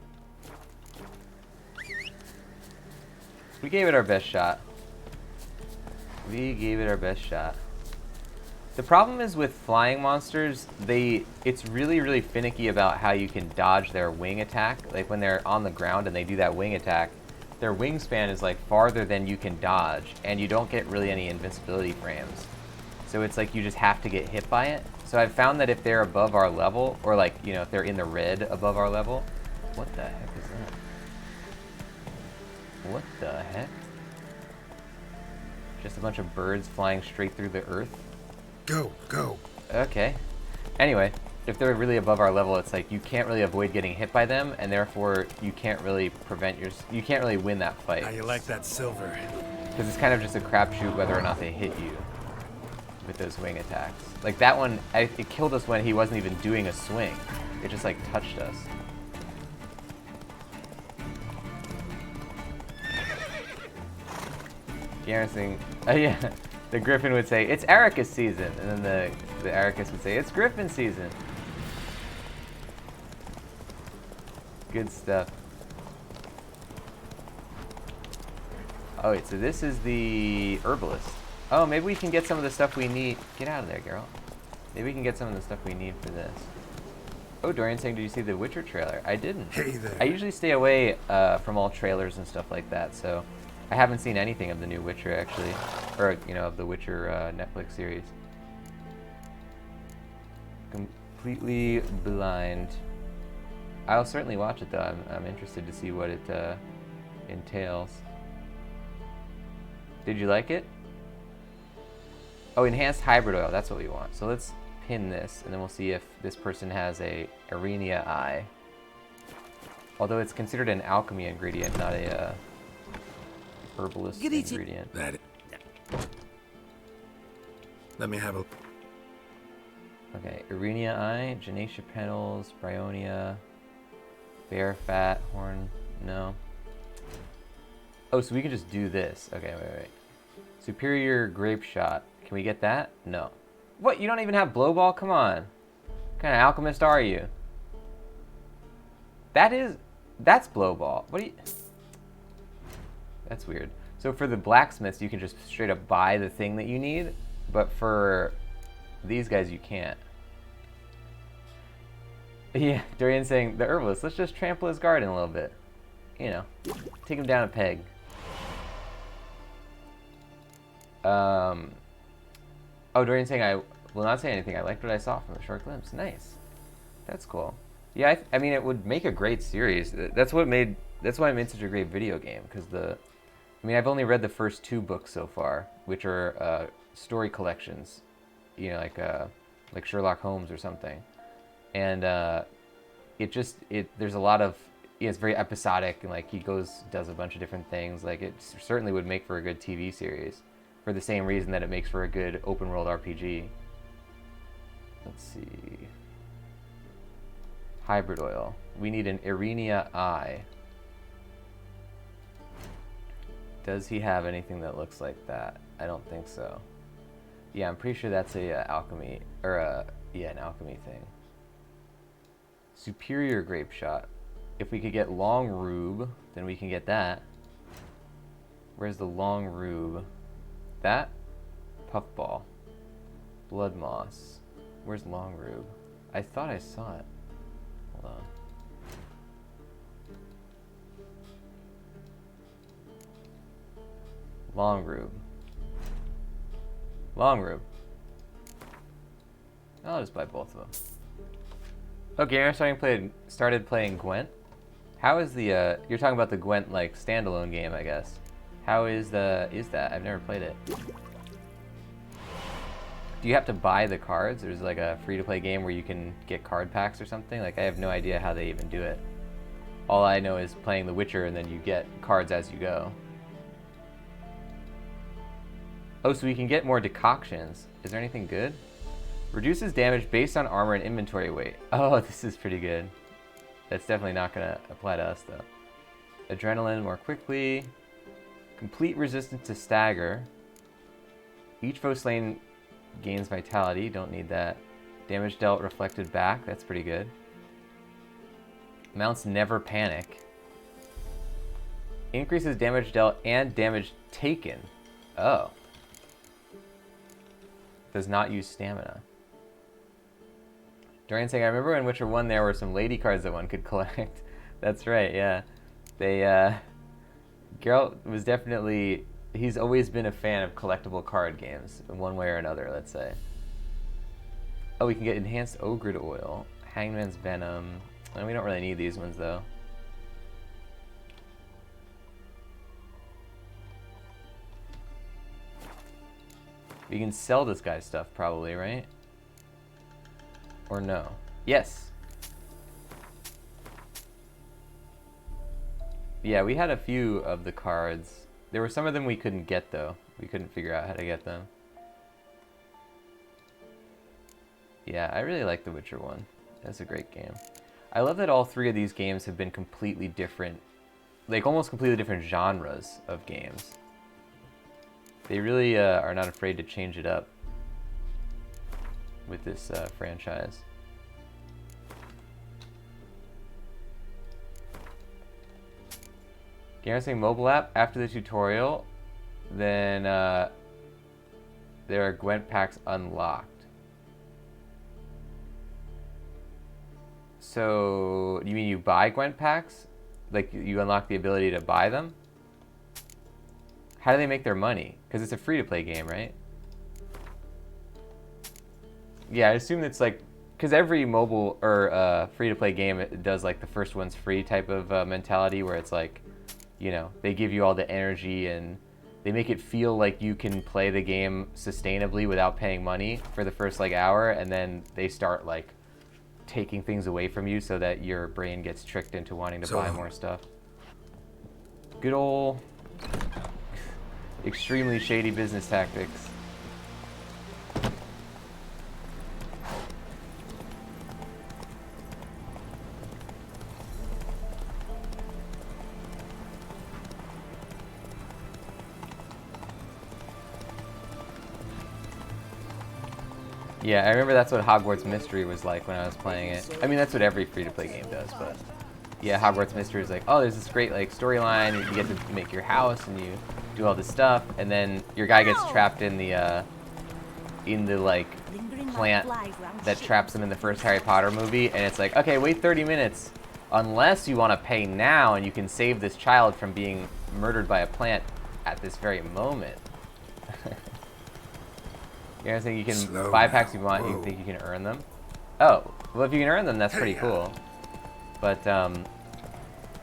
We gave it our best shot. We gave it our best shot. The problem is with flying monsters, it's really, really finicky about how you can dodge their wing attack. Like when they're on the ground and they do that wing attack, their wingspan is like farther than you can dodge, and you don't get really any invincibility frames. So it's like you just have to get hit by it. So I've found that if they're above our level, or like, you know, if they're in the red above our level, what the heck is that? What the heck? Just a bunch of birds flying straight through the earth. Go, go. Okay. Anyway, if they're really above our level, it's like you can't really avoid getting hit by them, and therefore you can't really you can't really win that fight. How you like that silver? Because it's kind of just a crapshoot whether or not they hit you with those wing attacks. Like that one, it killed us when he wasn't even doing a swing. It just like touched us. Garrison, yeah, the Griffin would say, it's Ericus season, and then the Ericus would say, it's Griffin season. Good stuff. Oh wait, so this is the herbalist. Oh, maybe we can get some of the stuff we need. Get out of there, Geralt. Maybe we can get some of the stuff we need for this. Oh, Dorian's saying, did you see the Witcher trailer? I didn't. Hey there. I usually stay away from all trailers and stuff like that, so I haven't seen anything of the new Witcher, actually. Or, you know, of the Witcher Netflix series. Completely blind. I'll certainly watch it, though. I'm interested to see what it entails. Did you like it? Oh, enhanced hybrid oil. That's what we want. So let's pin this, and then we'll see if this person has a Arenia eye. Although it's considered an alchemy ingredient, not a herbalist ingredient. Let me have a... Okay, Arenia eye, Genacia petals, Bryonia, bear fat, horn, no. Oh, so we can just do this. Okay, wait. Superior grape shot. Can we get that? No. What, you don't even have blow ball? Come on. What kind of alchemist are you? That's blow ball. What do you... That's weird. So for the blacksmiths, you can just straight up buy the thing that you need, but for these guys, you can't. Yeah, Dorian's saying, the herbalist, let's just trample his garden a little bit. You know, take him down a peg. Oh, Dorian's saying, I will not say anything. I liked what I saw from a short glimpse. Nice. That's cool. Yeah, I mean, it would make a great series. That's why it made such a great video game, because I mean, I've only read the first 2 books so far, which are story collections, you know, like Sherlock Holmes or something, and there's a lot of, it's very episodic, and like he does a bunch of different things. Like it certainly would make for a good TV series, for the same reason that it makes for a good open world RPG. Let's see, hybrid oil. We need an Arenia eye. Does he have anything that looks like that? I don't think so. Yeah, I'm pretty sure that's a alchemy, or an alchemy thing. Superior grape shot. If we could get long rube, then we can get that. Where's the long rube? That? Puffball. Blood moss. Where's long rube? I thought I saw it. Hold on. Long rube. Long rube. I'll just buy both of them. Okay, I'm started playing Gwent. How is the you're talking about the Gwent like standalone game, I guess. How is that? I've never played it. Do you have to buy the cards? Or is it like a free-to-play game where you can get card packs or something? Like, I have no idea how they even do it. All I know is playing The Witcher and then you get cards as you go. Oh, so we can get more decoctions. Is there anything good? Reduces damage based on armor and inventory weight. Oh, this is pretty good. That's definitely not going to apply to us, though. Adrenaline more quickly. Complete resistance to stagger. Each foe slain gains vitality. Don't need that. Damage dealt reflected back. That's pretty good. Mounts never panic. Increases damage dealt and damage taken. Oh. Does not use stamina. Dorian's saying, I remember in Witcher 1 there were some lady cards that one could collect. That's right, yeah. Geralt was definitely, he's always been a fan of collectible card games, in one way or another, let's say. Oh, we can get Enhanced Ogre Oil, Hangman's Venom. We don't really need these ones, though. We can sell this guy's stuff, probably, right? Or no? Yes! Yeah, we had a few of the cards. There were some of them we couldn't get, though. We couldn't figure out how to get them. Yeah, I really like The Witcher 1. That's a great game. I love that all three of these games have been completely different, like almost completely different genres of games. They really are not afraid to change it up with this franchise. Gamer saying mobile app after the tutorial, then there are Gwent packs unlocked. So, you mean you buy Gwent packs? Like, you unlock the ability to buy them? How do they make their money? Because it's a free-to-play game, right? Yeah, I assume it's like... Because every mobile or free-to-play game, it does like the first one's free type of mentality where it's like, you know, they give you all the energy and they make it feel like you can play the game sustainably without paying money for the first like hour, and then they start like taking things away from you so that your brain gets tricked into wanting to buy more stuff. Good old extremely shady business tactics. Yeah, I remember that's what Hogwarts Mystery was like when I was playing it. I mean, that's what every free-to-play game does, but yeah, Hogwarts Mystery is like, oh, there's this great like storyline. You get to make your house and you do all this stuff, and then your guy gets trapped in the like plant that traps him in the first Harry Potter movie, and it's like, okay, wait 30 minutes, unless you want to pay now, and you can save this child from being murdered by a plant at this very moment. You know, you can buy packs you want. You think you can earn them? Oh, well, if you can earn them, that's pretty cool. But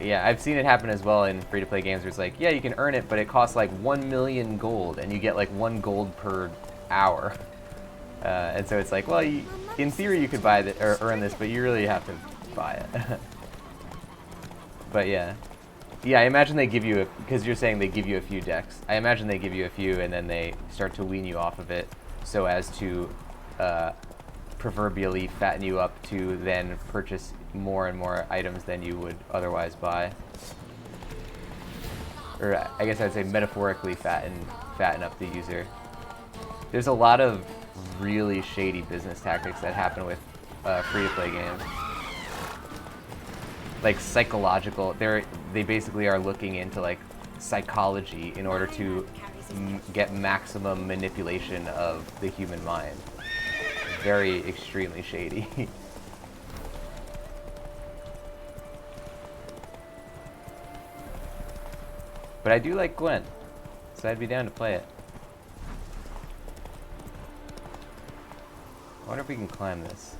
yeah, I've seen it happen as well in free-to-play games where it's like, yeah, you can earn it, but it costs like 1 million gold, and you get like 1 gold per hour. And so it's like, well, in theory you could buy that or earn this, but you really have to buy it. But yeah, I imagine they give you because you're saying they give you a few decks. I imagine they give you a few, and then they start to wean you off of it, so as to proverbially fatten you up to then purchase more and more items than you would otherwise buy. Or I guess I'd say metaphorically fatten up the user. There's a lot of really shady business tactics that happen with free-to-play games. Like psychological, they basically are looking into like psychology in order to get maximum manipulation of the human mind. Very extremely shady. But I do like Gwent, so I'd be down to play it. I wonder if we can climb this.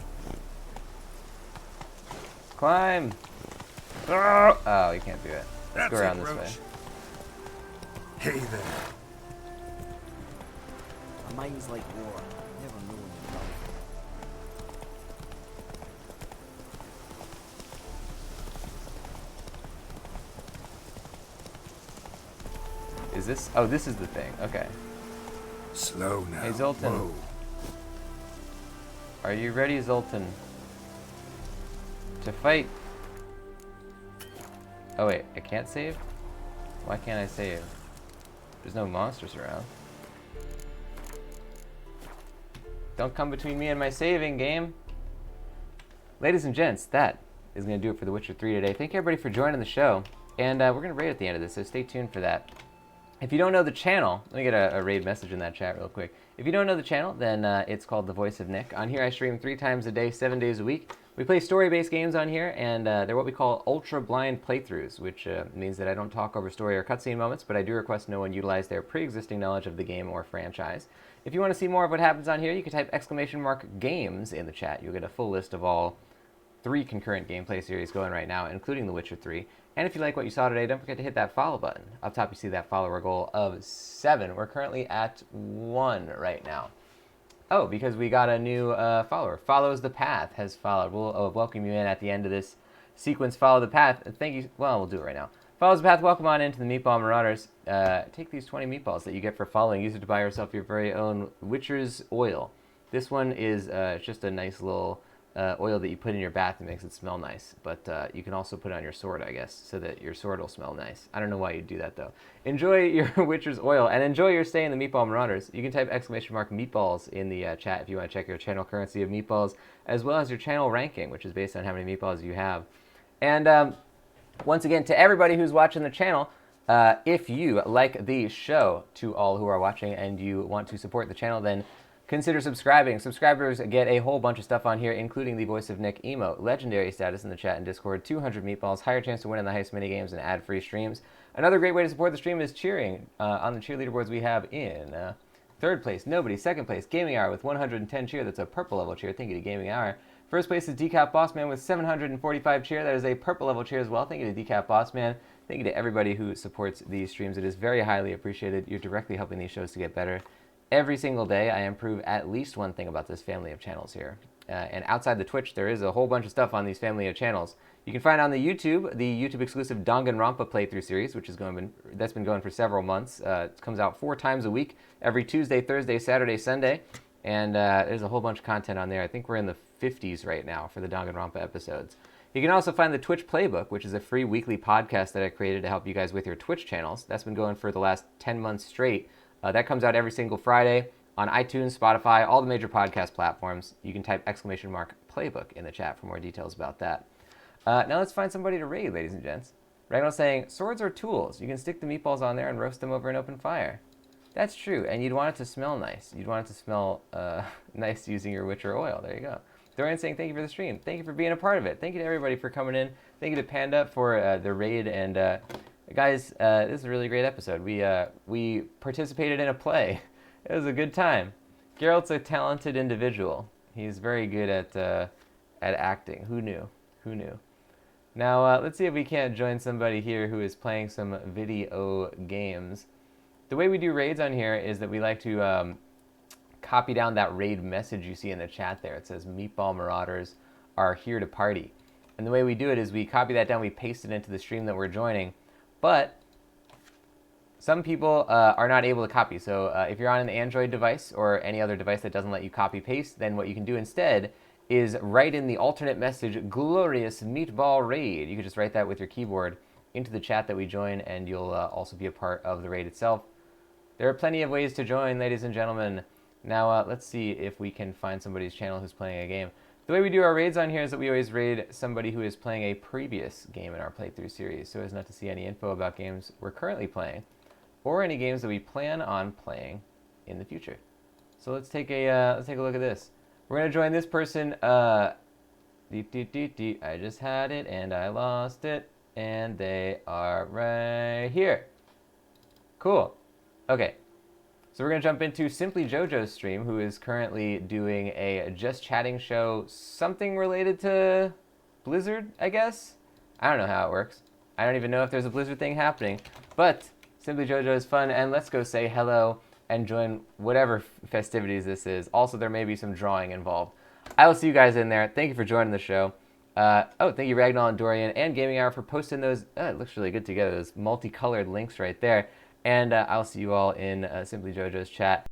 Climb! Oh, we can't do it. Let's go around this way. Hey there. My mind's like war. Never know when you're Is this? Oh, this is the thing. Okay. Slow now. Hey, Zoltan. Whoa. Are you ready, Zoltan? To fight? Oh wait, I can't save? Why can't I save? There's no monsters around. Don't come between me and my saving, game. Ladies and gents, that is going to do it for The Witcher 3 today. Thank you everybody for joining the show. And we're going to raid at the end of this, so stay tuned for that. If you don't know the channel, let me get a raid message in that chat real quick. If you don't know the channel, then it's called The Voice of Nick. On here I stream 3 times a day, 7 days a week. We play story-based games on here, and they're what we call ultra-blind playthroughs, which means that I don't talk over story or cutscene moments, but I do request no one utilize their pre-existing knowledge of the game or franchise. If you want to see more of what happens on here, you can type !games in the chat. You'll get a full list of all 3 concurrent gameplay series going right now, including The Witcher 3. And if you like what you saw today, don't forget to hit that follow button. Up top you see that follower goal of 7. We're currently at 1 right now. Oh, because we got a new follower. Follows the Path has followed. We'll welcome you in at the end of this sequence. Follow the Path. Thank you. Well, we'll do it right now. Follows the Path. Welcome on into the Meatball Marauders. Take these 20 meatballs that you get for following. Use it to buy yourself your very own Witcher's oil. This one is just a nice little oil that you put in your bath and makes it smell nice. But you can also put it on your sword, I guess, so that your sword will smell nice. I don't know why you'd do that, though. Enjoy your Witcher's oil, and enjoy your stay in the Meatball Marauders. You can type !meatballs in the chat if you want to check your channel currency of meatballs, as well as your channel ranking, which is based on how many meatballs you have. And once again, to everybody who's watching the channel, if you like the show, to all who are watching, and you want to support the channel, then consider subscribing. Subscribers get a whole bunch of stuff on here, including the Voice of Nick emote, legendary status in the chat and Discord, 200 meatballs, higher chance to win in the heist minigames, and ad-free streams. Another great way to support the stream is cheering. On the cheerleader boards we have in 3rd place, Nobody. 2nd place, Gaming Hour with 110 cheer. That's a purple level cheer. Thank you to Gaming Hour. 1st place is Decap Bossman with 745 cheer. That is a purple level cheer as well. Thank you to Decap Bossman. Thank you to everybody who supports these streams. It is very highly appreciated. You're directly helping these shows to get better. Every single day, I improve at least one thing about this family of channels here. And outside the Twitch, there is a whole bunch of stuff on these family of channels. You can find on the YouTube exclusive Danganronpa playthrough series, which is that's been going for several months. It comes out 4 times a week, every Tuesday, Thursday, Saturday, Sunday. And there's a whole bunch of content on there. I think we're in the 50s right now for the Danganronpa episodes. You can also find the Twitch Playbook, which is a free weekly podcast that I created to help you guys with your Twitch channels. That's been going for the last 10 months straight. That comes out every single Friday on iTunes, Spotify, all the major podcast platforms. You can type !Playbook in the chat for more details about that. Now let's find somebody to raid, ladies and gents. Ragnar's saying, swords are tools. You can stick the meatballs on there and roast them over an open fire. That's true, and you'd want it to smell nice. You'd want it to smell nice using your Witcher oil. There you go. Dorian saying, thank you for the stream. Thank you for being a part of it. Thank you to everybody for coming in. Thank you to Panda for the raid, and guys, this is a really great episode. We participated in a play. It was a good time. Geralt's a talented individual. He's very good at acting. Who knew? Who knew? Now, let's see if we can't join somebody here who is playing some video games. The way we do raids on here is that we like to copy down that raid message you see in the chat there. It says, Meatball Marauders are here to party. And the way we do it is we copy that down, we paste it into the stream that we're joining. But some people are not able to copy. So if you're on an Android device or any other device that doesn't let you copy paste, then what you can do instead is write in the alternate message, glorious meatball raid. You can just write that with your keyboard into the chat that we join, and you'll also be a part of the raid itself. There are plenty of ways to join, ladies and gentlemen. Now let's see if we can find somebody's channel who's playing a game. The way we do our raids on here is that we always raid somebody who is playing a previous game in our playthrough series, so as not to see any info about games we're currently playing, or any games that we plan on playing in the future. So let's take a look at this. We're gonna join this person. I just had it and I lost it, and they are right here. Cool. Okay. So we're going to jump into Simply JoJo's stream, who is currently doing a Just Chatting show, something related to Blizzard, I guess? I don't know how it works. I don't even know if there's a Blizzard thing happening. But Simply JoJo is fun, and let's go say hello and join whatever festivities this is. Also, there may be some drawing involved. I will see you guys in there. Thank you for joining the show. Thank you Ragnall and Dorian and Gaming Hour for posting those. It looks really good together, those multicolored links right there. And I'll see you all in Simply JoJo's chat.